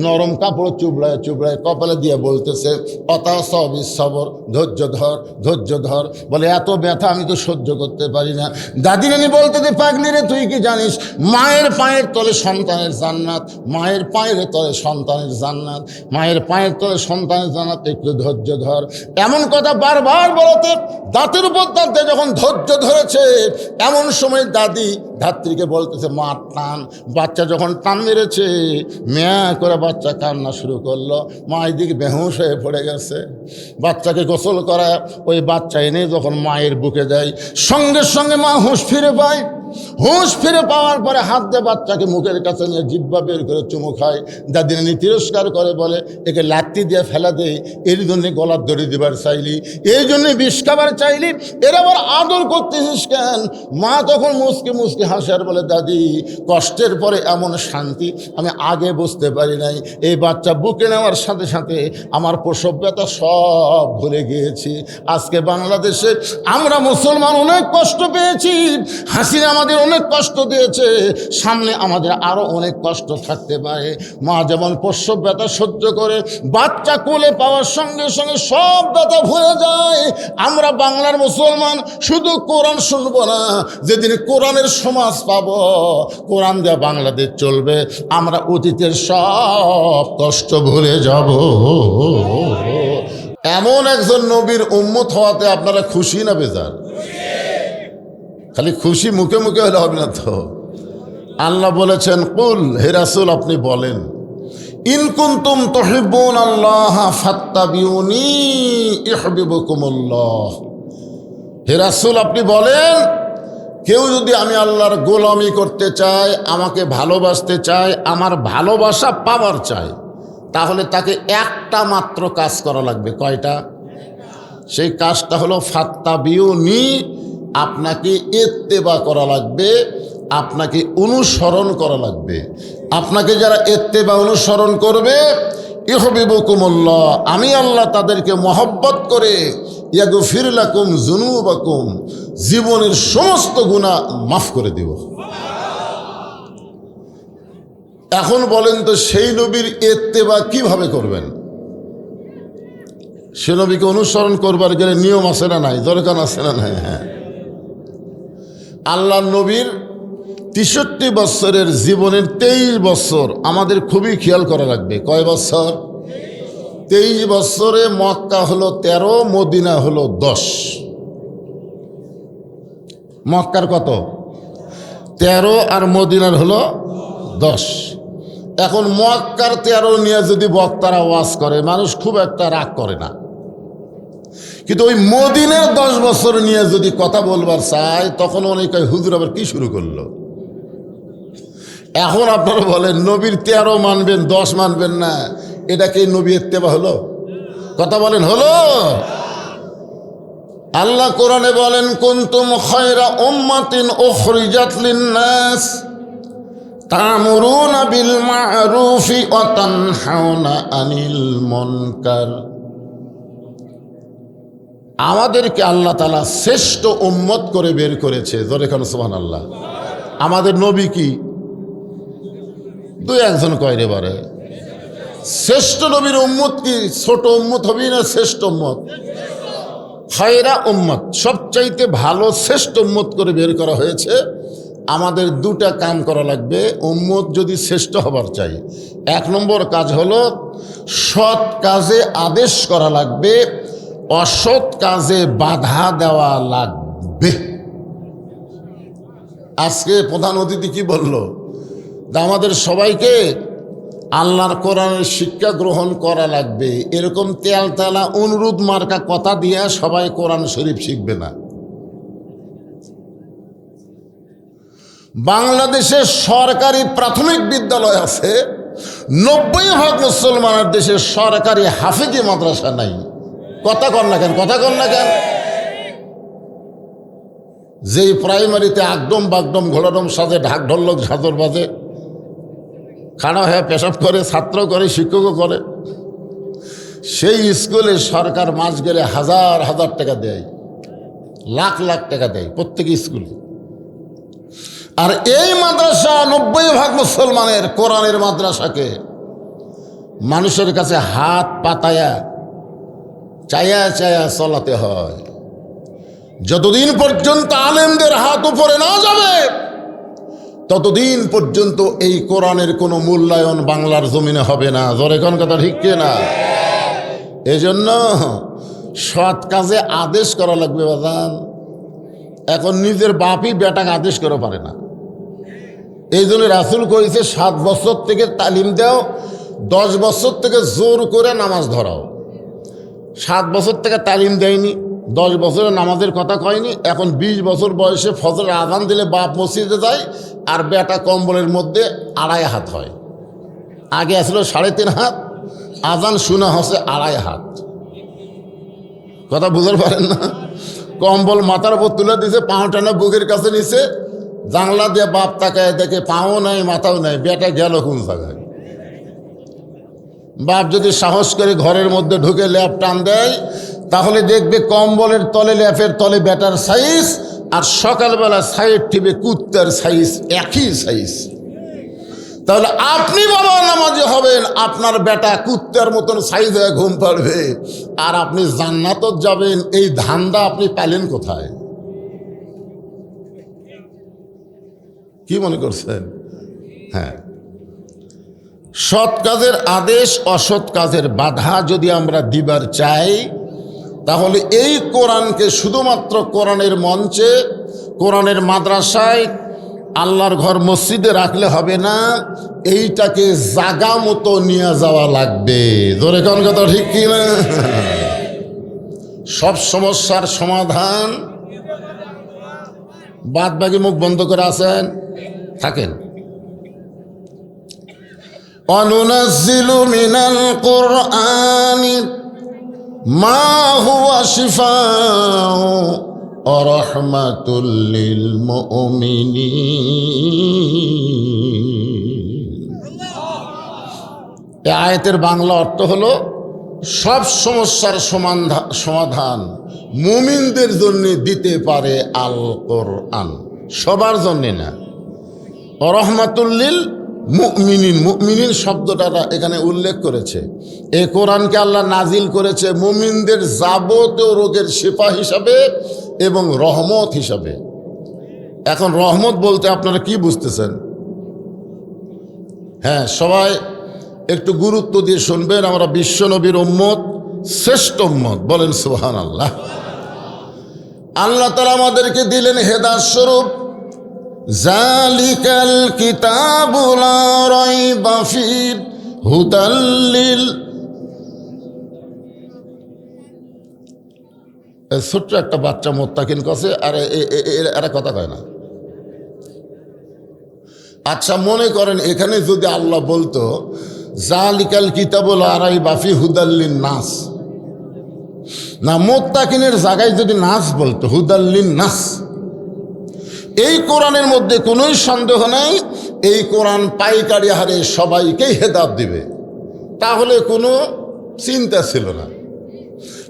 নরম কাপড় চুবড়ায় চুবড়ায় কপালে দিয়ে বলতেছে অতা সবই সবর, ধৈর্য ধর, ধৈর্য ধর। বলে এত ব্যথা আমি তো সহ্য করতে পারি না। দাদি রানী বলতেছে পাগলি রে, তুই কি জানিস মায়ের পায়ের তলে সন্তানের জান্নাত, মায়ের পায়ের তলে সন্তানের জান্নাত, মায়ের পায়ের তলে সন্তানের জান্নাত, একটু ধৈর্য ধর। এমন কথা বারবার বলতে দাঁতের উপর দাঁতে যখন ধৈর্য ধরেছে, এমন সময় দাদি ধাত্রীকে বলতেছে মা টান। বাচ্চা যখন টান মেরেছে, মেয়া করে বাচ্চা কান্না শুরু করলো। মা এদিকে বেহুশ হয়ে পড়ে গেছে। বাচ্চাকে গোসল করায় ওই বাচ্চা এনে যখন মায়ের বুকে দেয়, সঙ্গে সঙ্গে মা হুঁশ ফিরে পায়। হুঁশ ফিরে পাওয়ার পরে হাত দিয়ে বাচ্চাকে মুখের কাছে নিয়ে জিহ্বা বের করে চুমু খায়। দাদি নানি তিরস্কার করে বলে একে লাত্তি দিয়ে ফেলা দেয়, এর জন্যে গলার দড়ি দিবার চাইলি, এই জন্যে বিষ খাবার চাইলি, এর আবার আদর করতেছিস কেন? মা তখন মুসকে মুসকে হাসে আর বলে দাদি কষ্টের পরে এমন শান্তি আমি আগে বুঝতে পারি নাই। এই বাচ্চা বুকে নেওয়ার সাথে সাথে আমার প্রসব ব্যথা সব ভুলে গিয়েছি। আজকে বাংলাদেশে আমরা মুসলমান অনেক কষ্ট পেয়েছি, হাসিনা আমাদের অনেক কষ্ট দিয়েছে, সামনে আমাদের আরো অনেক কষ্ট থাকতে পারে। মা যেমন প্রসব ব্যথা সহ্য করে বাচ্চা কোলে পাওয়ার সঙ্গে সঙ্গে সব ব্যথা ভুলে যায়, আমরা বাংলার মুসলমান শুধু কোরআন শুনবো না, যেদিন কোরআনের সমাজ পাবো, কোরআন দিয়ে বাংলাদেশ চলবে, আমরা অতীতের সব কষ্ট ভুলে যাব। এমন একজন নবীর উম্মত হওয়াতে আপনারা খুশি না বেজার? খালি খুশি মুখে মুখে হলে হবে না তো। আল্লাহ বলেছেন কুল, হে রাসূল আপনি বলেন, ইন কুনতুম তুহিব্বুন আল্লাহ ফাত্তাবিউনি ইউহিব্বুকুমুল্লাহ। হে রাসূল আপনি বলেন, কেউ যদি আমি আল্লাহর গোলামি করতে চায়, আমাকে ভালোবাসতে চায়, আমার ভালোবাসা পাওয়ার চায়, তাহলে তাকে একটা মাত্র কাজ করা লাগবে। কয়টা? সেই কাজটা হলো ফাত্তাবিউনি, আপনাকে ইত্তেবা করা লাগবে, আপনাকে অনুসরণ করা লাগবে। আপনাকে যারা ইত্তেবা অনুসরণ করবে, ইউহিব্বুকুমুল্লাহ, আমি আল্লাহ তাদেরকে মহব্বত করে ইয়াগফির লাকুম যুনুবাকুম, জীবনের সমস্ত গুনাহ মাফ করে দিব। এখন বলেন তো সেই নবীর ইত্তেবা কিভাবে করবেন? সে নবীকে অনুসরণ করবার গেলে নিয়ম আছে না নাই? দরকার আছে না নাই? হ্যাঁ, আল্লাহ নবীর ৬৩ বছরের জীবনের ২৩ বছর আমাদের খুবই খেয়াল করা লাগবে। কয় বছর? ২৩ বছরে মক্কা হলো ১৩, মদিনা হলো ১০। মক্কার কত? 13 আর মদিনার হলো 10। এখন মক্কার 13 নিয়ে যদি বক্তারা ওয়াজ করে মানুষ খুব একটা রাগ করে না, কিন্তু ওই মদিনার 10 বছর নিয়ে যদি কথা বলবার চায় তখন অনেক হুজুর আবার কি শুরু করলো। এখন আপনারা বলেন নবীর 13 মানবেন 10 মানবেন না, এটা কি নবী ইত্তেবা হলো? কথা বলেন হলো? আল্লাহ কোরআনে বলেন কুনতুম খায়রা উম্মাতিন উখরিজাত লিন-নাস তা'মুরুনা বিল মা'রুফি ওয়া তানহাউনা আনিল মুনকার। আমাদেরকে আল্লাহ তাআলা শ্রেষ্ঠ উম্মত করে বের করেছে। জোরে কান সুবহানাল্লাহ। আমাদের নবী কি দুই একজন কয়রে বারে? শ্রেষ্ঠ নবীর উম্মত কি ছোট উম্মত হবি না শ্রেষ্ঠ উম্মত? খায়রা উম্মত, সবচাইতে ভালো শ্রেষ্ঠ উম্মত করে বের করা হয়েছে। আমাদের দুটা কাম করা লাগবে উম্মত যদি শ্রেষ্ঠ হবার চাই। 1 নম্বর কাজ হলো সৎ কাজে আদেশ করা লাগবে, অসৎ কাজে বাধা দেওয়া লাগবে। আজকে প্রধান অতিথি কি বলল? আমাদের সবাইকে আল্লাহর কোরআনের শিক্ষা গ্রহণ করা লাগবে, এরকম তেলতেলা অনুরোধ মার্কা কথা দিয়ে সবাই কোরআন শরীফ শিখবে না। বাংলাদেশে সরকারি প্রাথমিক বিদ্যালয় আছে, 90% মুসলমানের দেশে সরকারি হাফেজি মাদ্রাসা নাই। কথা কন না কেন? কথা কন না কেন? যেই প্রাইমারিতে আগডম বাগডম ঘোড়াডম সাজে ঢাক ঢোলক ঝাঁঝর বাজে, খাড়া হয়ে পেশাব করে, ছাত্র করে, শিক্ষকও করে, সেই স্কুলে সরকার মাস গেলে হাজার হাজার টাকা দেয়, লাখ লাখ টাকা দেয় প্রত্যেক স্কুলে। আর এই মাদ্রাসা 90% মুসলমানের কোরআনের মাদ্রাসাকে মানুষের কাছে হাত পাতায়া চায়া চায়া চলাতে হয়। যতদিন পর্যন্ত আলেমদের হাত উপরে না যাবে ততদিন পর্যন্ত এই কোরআনের কোনো মূল্যায়ন বাংলার জমিনে হবে না। জোরে কোন কথা ঠিক না? এজন্য সৎ কাজে আদেশ করা লাগবে বাজান। এখন নিজের বাপই বেটাকে আদেশ করে পারে না। এই জন্য রাসূল কইছে 7 বছর থেকে তালিম দাও, 10 বছর থেকে জোর করে নামাজ ধরাও। 7 বছর থেকে তালিম দেয়নি, 10 বছরে নামাজের কথা কয়নি। এখন 20 বছর বয়সে ফজরের আযান দিলে বাপ মসজিদে যায় আর বেটা কম্বলের মধ্যে 2.5 হাত হয়। আগে আসলো 3.5 হাত, আযান শোনা হচ্ছে 2.5 হাত। কথা বুঝতে পারেন না? কম্বল মাথার উপর তুলে দিয়েছে, পাও টানা বুকের কাছে নিছে, জানলা দিয়ে বাপ তাকায় দেখে পাও নাই মাথাও নাই, বেটা গেল কোন জায়গায়। বাপ যদি সাহস করে ঘরের মধ্যে ঢুকে ল্যাপ টান দেয় তাহলে দেখবে কম্বলের তলে ল্যাপের তলে বেটার সাইজ আর সকালবেলা সাইড টিপে কুত্তার সাইজ একই সাইজ। তাহলে আপনি বাবা নামাজি হবেন, আপনার বেটা কুত্তার মতন সাইজ হয়ে ঘুম পাড়বে, আর আপনি জান্নাত যাবেন। এই ধান্দা আপনি পেলেন কোথায়? কি মনে করছেন? হ্যাঁ, সৎ কাজের আদেশ, অসৎ কাজের বাধা যদি আমরা দিবার চাই তাহলে এই কোরআনকে শুধুমাত্র কোরআনের মঞ্চে, কোরআনের মাদ্রাসায়, আল্লাহর ঘর মসজিদে রাখলে হবে না, এইটাকে জাগা মতো নিয়ে যাওয়া লাগবে। ধরে কোন কথা ঠিক কি না? সব সমস্যার সমাধান বাদ বাকি মুখ বন্ধ করে আছেন থাকেন। অনুনাজ্জিলু মিনাল কুরআনি মা হুয়া শিফাউ ওয়া রাহমাতুল লিল মুমিনিন। এই আয়াতের বাংলা অর্থ হলো সব সমস্যার সমাধান মুমিনদের জন্য দিতে পারে আল কোরআন, সবার জন্য না। ওয়া রাহমাতুল লিল মুমিনিন, মুমিনিন শব্দটা এখানে উল্লেখ করেছে। এই কোরআনকে আল্লাহ নাজিল করেছে মুমিনদের যাবতীয় রোগের শিফা হিসাবে এবং রহমত হিসাবে। এখন রহমত বলতে আপনারা কি বুঝতেছেন? হ্যাঁ, সবাই একটু গুরুত্ব দিয়ে শুনবেন। আমরা বিশ্বনবীর উম্মত, শ্রেষ্ঠ উম্মত, বলেন সুবহানাল্লাহ। আল্লাহ তাআলা আমাদেরকে দিলেন হেদায়েত স্বরূপ, জালিকাল কিতাবু লা রাইবা ফিহি হুদাল লিল। ছোট্ট একটা বাচ্চা মোত্তাকিন কাছে আর এরা কথা কয় না। আচ্ছা মনে করেন এখানে যদি আল্লাহ বলতো জালিকাল কিতাবু লা রাইবা ফিহি হুদাল লিন নাস, না মোত্তাকিনের জায়গায় যদি নাস বলতো হুদাল লিন নাস, এই কোরআনের মধ্যে কোনোই সন্দেহ নাই এই কোরআন পাইকারি হারে সবাইকেই হেদায়েত দিবে, তাহলে কোনো চিন্তা ছিল না।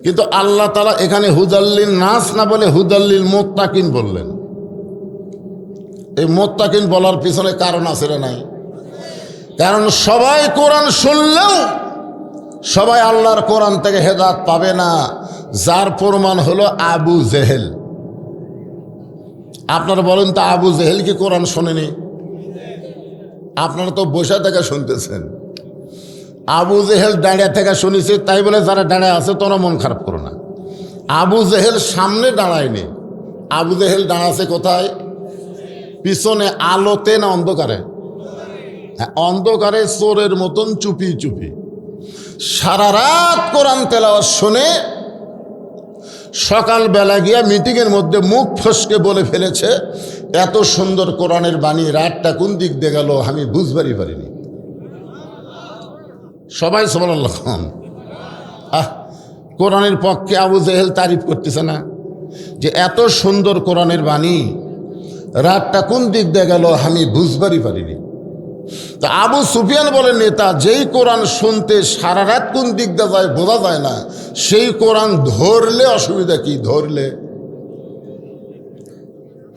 কিন্তু আল্লাহ তাআলা এখানে হুদাল্লিন নাস না বলে হুদাল্লিল মুত্তাকিন বললেন। এই মুত্তাকিন বলার পিছনে কারণ আছে না নাই? কারণ সবাই কোরআন শুনলেও সবাই আল্লাহর কোরআন থেকে হেদায়েত পাবে না, যার প্রমাণ হলো আবু জেহেল। আপনারা বলেন তো আবু জেহেল কি কোরআন শোনেনি? আপনারা তো বসে থেকে শুনতেছেন। আবু জেহেল দাঁড়িয়ে থেকে শুনেছে, তাই বলে যারা দাঁড়িয়ে আছে তোরা মন খারাপ করো না। আবু জেহেল সামনে দাঁড়ায়নি, আবু জেহেল দাঁড়াছে কোথায়? পিছনে। আলোতে না অন্ধকারে? হ্যাঁ, অন্ধকারে চোরের মতন চুপি চুপি সারা রাত কোরআন তেলাওয়াত শুনে সকালবেলা গিয়া মিটিংয়ের মধ্যে মুখ ফসকে বলে ফেলেছে, এত সুন্দর কোরআনের বাণী রাতটা কোন দিক দিয়ে গেল আমি বুঝবারই পারিনি। সবাই সুবহানাল্লাহ। কোরআনের পক্ষে আবু জেহেল তারিফ করতেছে না যে এত সুন্দর কোরআনের বাণী রাতটা কোন দিক দিয়ে গেল আমি বুঝবারই পারিনি। তা আবু সুফিয়ান বলেন নেতা, যেই কোরআন শুনতে সারা রাত কোন দিক দিয়ে যায় বোঝা যায় না, সেই কোরআন ধরলে অসুবিধা কি? ধরলে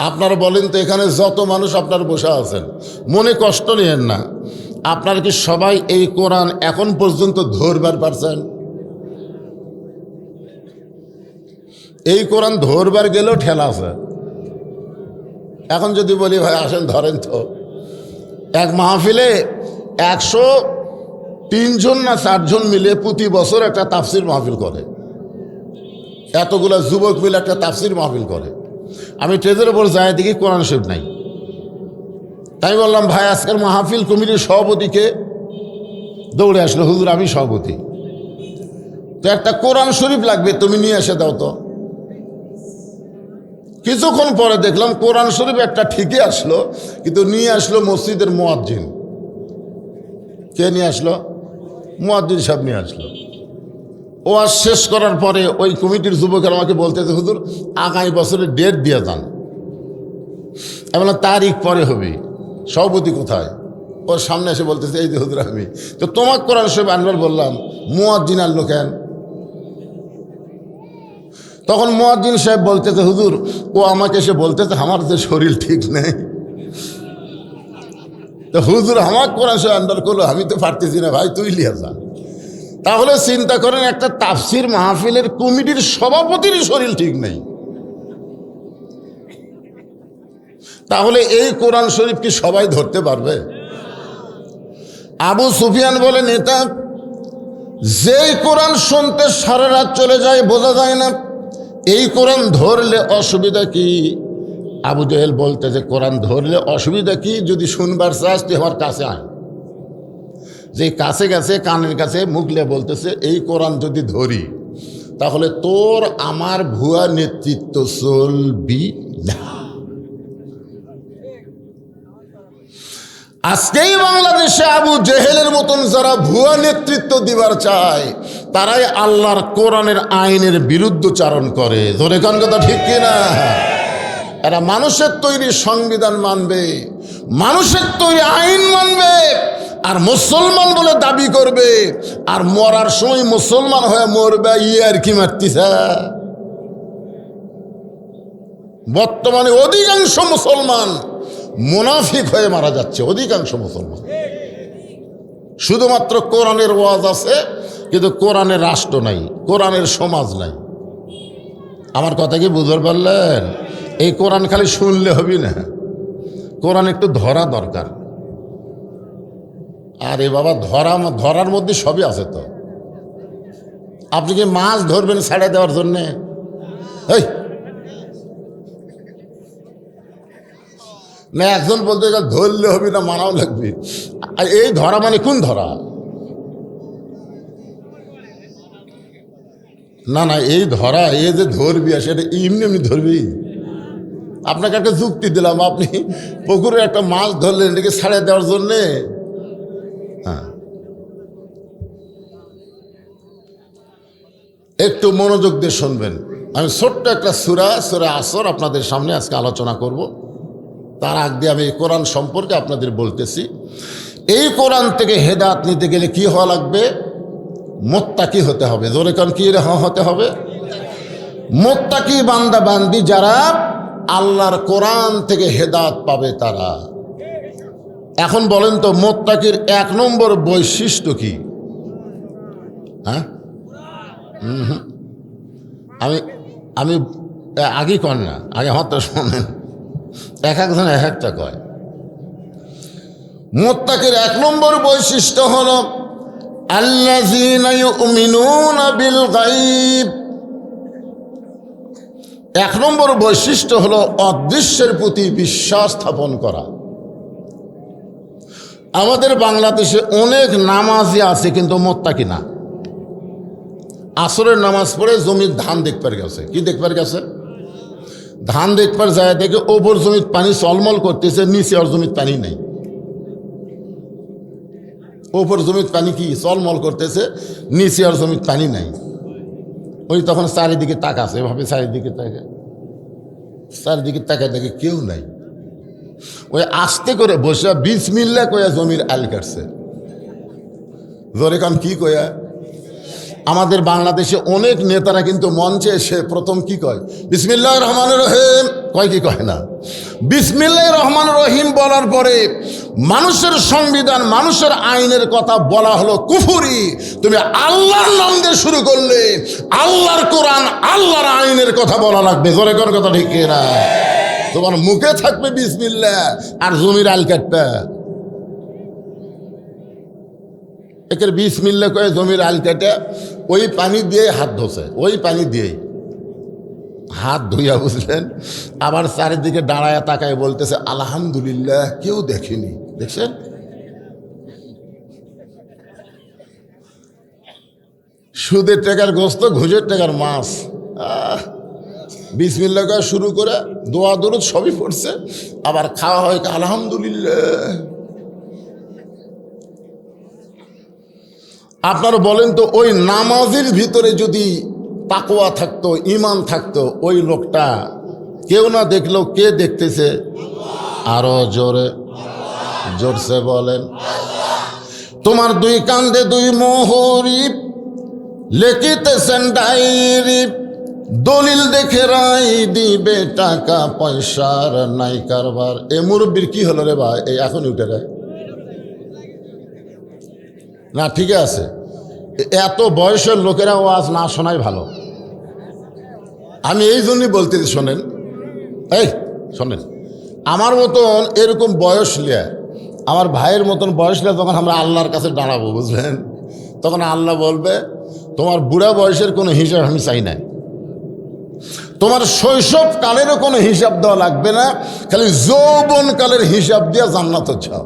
আপনারা বলেন তো, এখানে যত মানুষ আপনারা বসে আছেন মনে কষ্ট নিয়েন না, আপনারা কি সবাই এই কোরআন এখন পর্যন্ত ধরবার পারছেন? এই কোরআন ধরবার গেলেও ঠেলা আছে। এখন যদি বলি ভাই আসেন ধরেন তো, এক মাহফিলে 103 জন না 4 জন মিলে প্রতি বছর একটা তাফসির মাহফিল করে, এতগুলা যুবক মিলে একটা তাফসির মাহফিল করে। আমি স্টেজের ওপর যাই দেখি কোরআন শরীফ নাই। তাই বললাম ভাই আজকের মাহফিল কমিটির সভাপতিকে? দৌড়ে আসলো, হুজুর আমি সভাপতি, তো একটা কোরআন শরীফ লাগবে, তুমি নিয়ে এসে দাও তো। কিছুক্ষণ পরে দেখলাম কোরআন শরীফ একটা ঠিকই আসলো, কিন্তু নিয়ে আসলো মসজিদের মুয়াজ্জিন। কে নিয়ে আসলো? মুয়াজ্জিন সাহেব নিয়ে আসলো। ওয়াজ শেষ করার পরে ওই কমিটির যুবকের আমাকে বলতেছে, হুজুর আগামী বছরের ডেট দিয়ে যান। আমি বললাম তারিখ পরে হবে। সভাপতি কোথায়? ওর সামনে এসে বলতেছে, এই যে হুজুর আমি। তো তোমাকে কোরআন শরীফ আনবার বললাম, মুয়াজ্জিন আনলো কেন? তখন মুয়াজ্জিন সাহেব বলতেছে, হুজুর ও আমাকে এসে বলতেছে আমার যে শরীর ঠিক নেই, তো হুজুর আমার কোরআন শরীফ আনবার করলো, আমি তো পারতেছি না ভাই, তুই লিয়া যা। তাহলে চিন্তা করেন, একটা তাফসির মাহফিলের কমিটির সভাপতির শরীর ঠিক নেই, তাহলে এই কোরআন শরীফ কি সবাই ধরতে পারবে? আবু সুফিয়ান বলে নেতা, যেই কোরআন শুনতে সারা রাত চলে যায় বোঝা যায় না, এই কোরআন ধরলে অসুবিধা কি? আবু জেহেল বলতে যে কোরআন ধরলে অসুবিধা কি? যদি শুনবার চাস তুই আমার কাছে আয়। যে কাছে গেছে, কানের কাছে মুখলে বলতেছে, এই কোরআন যদি ধরি তাহলে তোর আমার ভুয়া নেতৃত্ব চলবি না। আজকেই বাংলাদেশে আবু জেহেলের মতন যারা ভুয়া নেতৃত্ব দিবার চায়, তারাই আল্লাহর কোরআনের আইনের বিরুদ্ধচারণ করে। ধরে কান কথা ঠিক কিনা? এরা মানুষের তৈরি সংবিধান মানবে, মানুষের তৈরি আইন মানবে, আর মুসলমান বলে দাবি করবে, আর মরার সময় মুসলমান হয়ে মরবে। আর কি মারতিছে? বর্তমানে অধিকাংশ মুসলমান মুনাফিক হয়ে মারা যাচ্ছে। অধিকাংশ মুসলমান শুধুমাত্র কোরআনের ওয়াজ আছে, কিন্তু কোরআনের রাষ্ট্র নাই, কোরআনের সমাজ নাই। আমার কথা কি বুঝতে পারলেন? এই কোরআন খালি শুনলে হবে না, কোরআন একটু ধরা দরকার। আরে বাবা, ধরার মধ্যে সবই আছে তো। আপনি কি মাছ ধরবেন ছেড়ে দেওয়ার জন্যে? এই না একজন বলতে গেলে ধরলে হবে না মানাও লাগবে। আর এই ধরা মানে কোন ধরা? না না, এই ধরা, এই যে ধরবি সেটা এমনি এমনি ধরবি। আপনাকে একটা যুক্তি দিলাম, আপনি পুকুরে একটা মাছ ধরলেন এটাকে ছাড়ে দেওয়ার জন্যে। হ্যাঁ, একটু মনোযোগ দিয়ে শুনবেন। আমি ছোট্ট একটা সূরা আসর আপনাদের সামনে আজকে আলোচনা করব। তার আগ দিয়ে আমি কোরআন সম্পর্কে আপনাদের বলতেছি। এই কোরআন থেকে হেদায়েত নিতে গেলে কি হওয়া লাগবে? মুত্তাকি হতে হবে। জোরে কান কি হতে হবে? মুত্তাকি বান্দা বান্দি যারা আল্লাহর কোরআন থেকে হেদায়েত পাবে তারা। এখন বলেন তো মুত্তাকির 1 নম্বর বৈশিষ্ট্য কি? হ্যাঁ, আমি আমি আগে কন না, আগে আমার তো শোনেন, এক একজন এক একটা কয়। মুত্তাকির 1 নম্বর বৈশিষ্ট্য হলো আল্লাযীনা ইউমিনুনা বিল গায়ব। 1 নম্বর বৈশিষ্ট্য হলো অদৃশ্যের প্রতি বিশ্বাস স্থাপন করা। আমাদের বাংলাদেশে অনেক নামাজি আছে কিন্তু মুত্তাকি না। আসরের নামাজ পড়ে জমির ধান দেখবার গেছে। কি দেখবার গেছে? ধান দেখবার যায় দেখে ওপর জমির পানি চলমল করতেছে, নিচে আর জমির পানি নেই। ওপর জমির পানি কি চলমল করতেছে, নিচে আর জমির পানি নাই। ওই তখন চারিদিকে তাকাছে, এভাবে চারিদিকে তাকায় দেখে কেউ নাই। ওই আস্তে করে বসে বিসমিল্লাহ কয়া জমির আল কাটছে। জোরে কান কি কয়া? আমাদের বাংলাদেশে অনেক নেতারা কিন্তু মঞ্চে এসে প্রথম কি কয়? বিসমিল্লাহির রহমানির রহিম কয় কি কয় না? বিসমিল্লাহির রহমানির রহিম বলার পরে মানুষের সংবিধান, মানুষের আইনের কথা বলা হলো কুফরি। তুমি আল্লাহর নাম দিয়ে শুরু করলে আল্লাহর কোরআন, আল্লাহর আইনের কথা বলা লাগবে। জোরে কোন কথা ঠিক না? তোমার মুখে থাকবে বিসমিল্লাহ আর জমির আল কাটবে। একের বিসমিল্লাহ কয়ে জমির আল কাটে ওই পানি দিয়ে হাত ধোছে, ওই পানি দিয়েই হাত ধুইয়া, বুঝলেন? আবার চারিদিকে দাঁড়ায় তাকায় বলতেছে আলহামদুলিল্লাহ, কেউ দেখেনি। দেখছেন? সুদের টাকার গোস্ত, ঘুষের টাকার মাছ। বিসমিল্লাহ কয়ে শুরু করে দোয়া দরুদ সবই পড়ছে, আবার খাওয়া হয় আলহামদুলিল্লাহ। আপনারা বলেন তো ওই নামাজের ভিতরে যদি তাকওয়া থাকতো, ঈমান থাকতো, ওই লোকটা কেউ না দেখলেও কে দেখতেছে? আরো জোরে জোরসে বলেন। তোমার 2 কান্দে 2 মোহরি, লেখিতেছেন ডায়েরি, দলিল দেখে রায় দিবে, টাকা পয়সার নাই কারবার। এ মুরব্বীর কি হলো রে ভাই? এই এখন উঠে রে না, ঠিক আছে, এত বয়সের লোকেরা ওয়াজ না শোনাই ভালো। আমি এই জন্যই বলতেছি, শোনেন, এই শোনেন, আমার মতন এরকম বয়স লিয়া, আমার ভাইয়ের মতন বয়স লিয়া যখন আমরা আল্লাহর কাছে দাঁড়াবো, বুঝলেন, তখন আল্লাহ বলবে তোমার বুড়া বয়সের কোনো হিসাব আমি চাই না, তোমার শৈশব কালেরও কোনো হিসাব দেওয়া লাগবে না, খালি যৌবন কালের হিসাব দিয়ে জান্নাত যাও।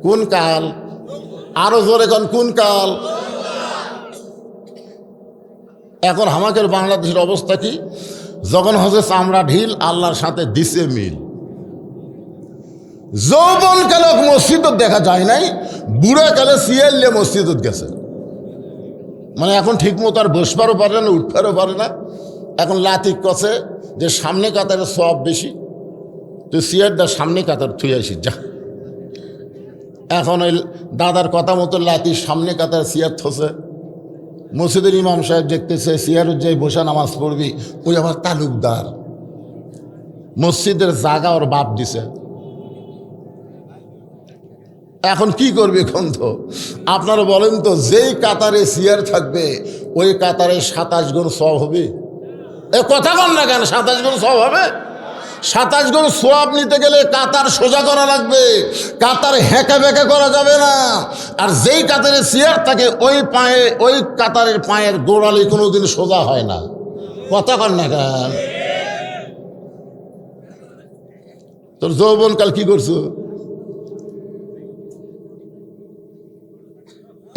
কোন কাল? আরো জোরে কোন কাল? এখন আমাদের বাংলাদেশের অবস্থা কি? যখন হচ্ছে চামড়া ঢিল, আল্লাহর সাথে দিছে মিল। যৌবন কালে মসজিদত দেখা যায় নাই, বুড়া কালে সিয়াল্লে মসজিদত গেছে। মানে এখন ঠিক মতো আর বসবারও পারে না, উঠবারও পারে না। এখন লাতিক কছে যে সামনে কাতারে সব বেশি, তুই সিয়ারটা সামনে কাতার থুই আসিস যা। এখন ওই দাদার কথা মতো লাতি সামনে কাতার সিয়ার থসে। মসজিদের ইমাম সাহেব দেখতেছে সিয়ারুর যাই বসা নামাজ পড়বি, ওই আমার তালুকদার, মসজিদের জায়গা ওর বাপ দিছে। এখন কি করবে? এখন তো আপনারা বলেন তো, যেই কাতারে সিয়ার থাকবে ওই কাতারে 27 গুণ সওয়াব হবে। এ কথা বল না কেন? 27 গুণ সওয়াব হবে? 27 গুণ সওয়াব নিতে গেলে কাতার সোজা করা লাগবে, কাতার হেঁকা বেঁকা করা যাবে না। আর যেই কাতারে সিয়ার থাকে ওই কাতারের পায়ের গোড়ালি কোনোদিন সোজা হয় না। কথা বল না কেন? তো তোর যৌবনকাল কি করছো?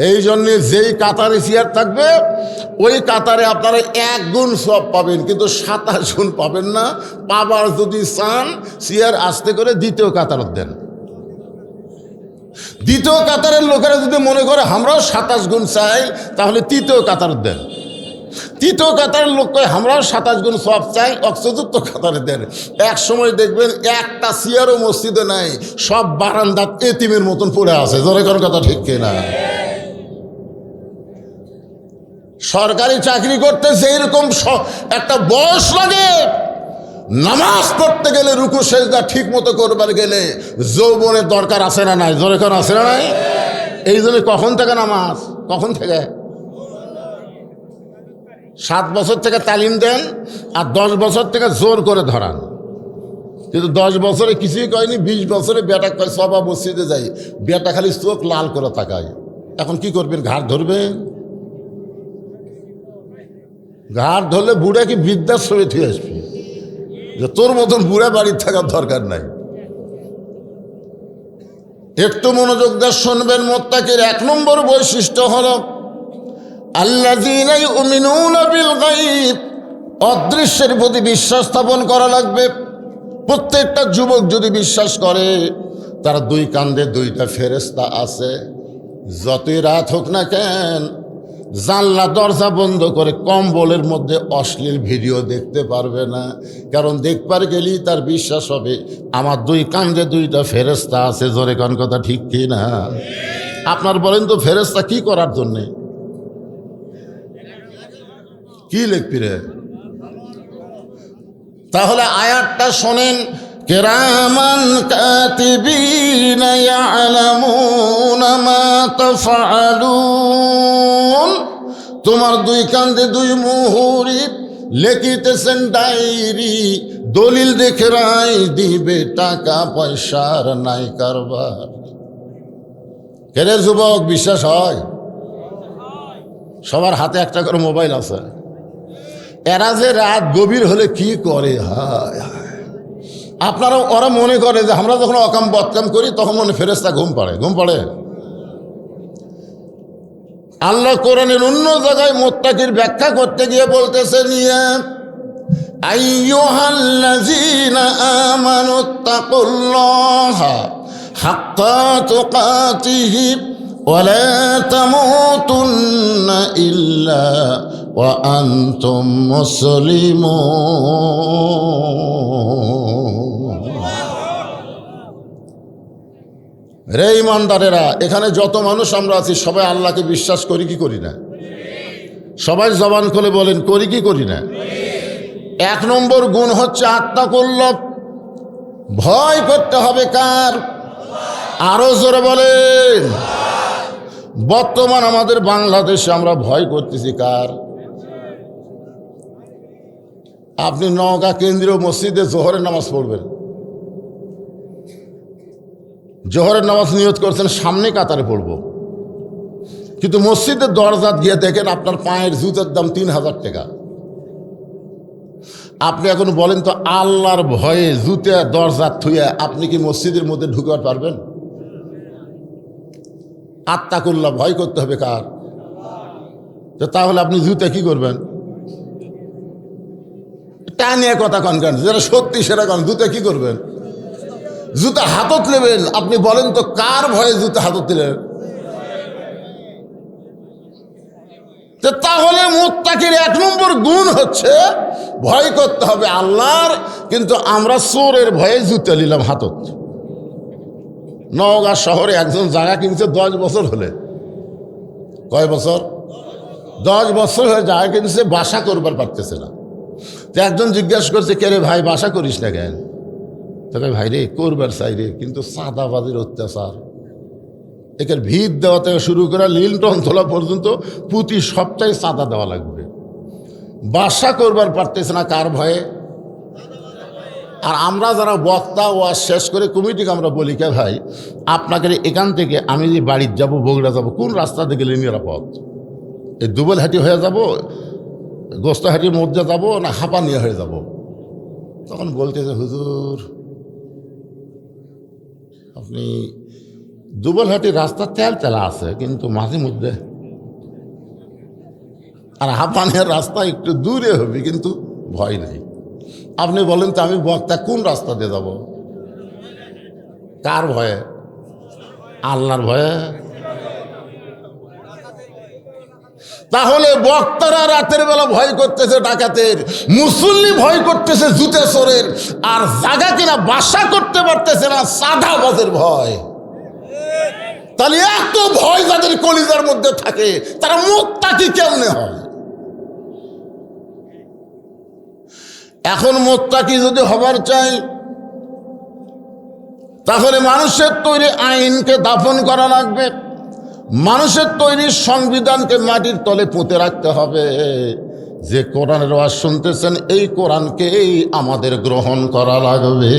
এই জন্যে যেই কাতারে চেয়ার থাকবে ওই কাতারে আপনারা 1 গুণ সব পাবেন, কিন্তু 27 গুণ পাবেন না। পাবার যদি চান চেয়ার আস্তে করে দ্বিতীয় কাতার দেন। দ্বিতীয় কাতারের লোকেরা যদি মনে করে আমরাও 27 গুণ চাই, তাহলে তৃতীয় কাতার দেন। তৃতীয় কাতারের লোক কয় আমরাও 27 গুণ সব চাই, চতুর্থ কাতারে দেন। এক সময় দেখবেন একটা চেয়ারও মসজিদে নাই, সব বারান্দা এতিমের মতন পড়ে আছে। জোরে কোন কথা ঠিক কিনা? সরকারি চাকরি করতে যেরকম একটা বয়স লাগে, নামাজ পড়তে গেলে রুকু সেজদা ঠিক মতো করবার গেলে যৌবনের দরকার আছে না নাই? জোরে কোন আছে না নাই? এই জন্য কখন থেকে নামাজ, কখন থেকে? 7 বছর থেকে তালিম দেন, আর 10 বছর থেকে জোর করে ধরান। কিন্তু 10 বছরে কিছুই কয়নি, 20 বছরে বেটা কয় সবা মসজিদে যাই, বেটা খালি চোখ লাল করে তাকায়। এখন কি করবেন? ঘাট ধরবেন? ঘাট ধরলে বুড়া কি বৃদ্ধাশ্রমে ঠিক আসবি, যে তোর মতন বুড়া বাড়ির থাকার দরকার নাই। একটু মনোযোগ দিয়ে শুনবেন। মুত্তাকির 1 নম্বর বৈশিষ্ট্য হলো আল্লাযীনা ইউমিনুনা বিল গায়ব, অদৃশ্যের প্রতি বিশ্বাস স্থাপন করা লাগবে। প্রত্যেকটা যুবক যদি বিশ্বাস করে তার 2 কাঁধে 2টা ফেরেশতা আছে, যতই রাত হোক না কেন জানলা দরজা বন্ধ করে কম্বলের মধ্যে অশ্লীল ভিডিও দেখতে পারবে না। কারণ দেখবার গেলেই তার বিশ্বাস হবে আমার 2 কাঁধে 2টা ফেরেশতা আছে। জোরে কোন কথা ঠিক কি না? আপনার বলেন তো ফেরেশতা কি করার জন্যে? কি লিখবি রে? তাহলে আয়াতটা শোনেন, কিরামান কাতিবিনা ইয়ালামুনা মা তাফআলুন। তোমার 2 কাঁধে 2 মুহুরি লিখিতেছেন ডায়েরি, দলিল দেখে রায় দিবে, টাকা পয়সার নাই কারবার। কেরে যুবক, বিশ্বাস হয়? সবার হাতে একটা করে মোবাইল আছে। এরা যে রাত গভীর হলে কি করে, হায় হায়। আপনারা ওরা মনে করে যে আমরা যখন অকাম বদকাম করি তখন মনে ফেরেশতা ঘুম পাড়ে। ঘুম পাড়ে? আল্লাহ কোরআনের অন্য জায়গায় মুত্তাকির ব্যাখ্যা করতে গিয়ে বলতেছেন, ইয়া আইয়ুহাল্লাযীনা আমানুত্তাকুল্লাহা হাক্কা তুকাতিহি ওয়া লা তামুতুন্না ইল্লা ওয়া আনতুম মুসলিমুন। রে ইমানদারেরা, এখানে যত মানুষ আমরা আছি সবাই আল্লাহকে বিশ্বাস করি কি করি না? সবাই জবান খুলে বলেন, করি কি করি না? 1 নম্বর গুণ হচ্ছে আত্মাকুল্লাহ, ভয় করতে হবে কার? আরো জোরে বলেন। বর্তমান আমাদের বাংলাদেশে আমরা ভয় করতেছি কার? আপনি নওগাঁ কেন্দ্রীয় মসজিদে জোহরের নামাজ পড়বেন, জোহরের নামাজ নিয়ত করছেন সামনে কাতারে পড়ব, কিন্তু মসজিদের দরজা গিয়ে দেখেন আপনার পায়ের জুতার দাম 3000 টাকা। আপনি এখন বলেন তো, আল্লাহর ভয়ে জুতে দরজা থুয়ে আপনি কি মসজিদের মধ্যে ঢুকতে পারবেন? আত্তাকুল্লাহ, ভয় করতে হবে কার? তো তাহলে আপনি জুতে কি করবেন? তা নিয়ে কথা কন কেন? যারা সত্যি সেরা কন, জুতে কি করবেন? জুতা হাতত নেবেন। আপনি বলেন তো কার ভয়ে জুতা হাতত দিলেন? তাহলে মুত্তাকির 1 নম্বর গুণ হচ্ছে ভয় করতে হবে আল্লাহর, কিন্তু আমরা চোরের ভয়ে জুতা নিলাম হাতত। নওগাঁ শহরে একজন জায়গা কিনছে 10 বছর হলে। কয় বছর? 10 বছর হয়ে জায়গা কিনছে, বাসা করবার পারতেছে না। তো একজন জিজ্ঞাসা করছে, কে রে ভাই বাসা করিস না কেন? তবে ভাই রে করবার চাই রে, কিন্তু চাঁদাবাজির অত্যাচার, একের ভিত দেওয়া থেকে শুরু করে লিলটন তোলা পর্যন্ত প্রতি সপ্তাহে চাঁদা দেওয়া লাগবে। বাসা করবার পারতেছে না কার ভয়ে? আর আমরা যারা বক্তা ওয়াজ শেষ করে কমিটিকে আমরা বলি, কে ভাই আপনাকে এখান থেকে আমি যে বাড়ির যাব, বগুড়া যাব, কোন রাস্তা থেকে নিরাপদ? এই দুবলহাটি হয়ে যাব, গোস্তহাটির মধ্যে যাব, না হাঁপানিয়া হয়ে যাব? তখন বলতেছে, হুজুর আপনি দুবলহাটির রাস্তা তেল তেলা আছে, কিন্তু মাঝে মধ্যে, আর হাঁপানের রাস্তা একটু দূরে হবে, কিন্তু ভয় নেই। আপনি বলেন তো আমি বক্তা কোন রাস্তা দিয়ে যাব? কার ভয়ে? আল্লাহর ভয়ে। তাহলে বক্তারা রাতের বেলা ভয় করতেছে ডাকাতের, মুসল্লি ভয় করতেছে জুতে চোরের, আর জায়গা কিনা বাসা করতে পারতেছে না সাদাবাজের ভয়। তাহলে এত ভয় যাদের কলিজার মধ্যে থাকে, তারা মুত্তাকি কেমনে হয়? এখন মুত্তাকি যদি হবার চাই, তাহলে মানুষের তৈরি আইনকে দাফন করা লাগবে, মানুষের তৈরি সংবিধানকে মাটির তলে পুঁতে রাখতে হবে। যে কোরআনের ওয়াজ শুনতেছেন, এই কোরআনকেই আমাদের গ্রহণ করা লাগবে।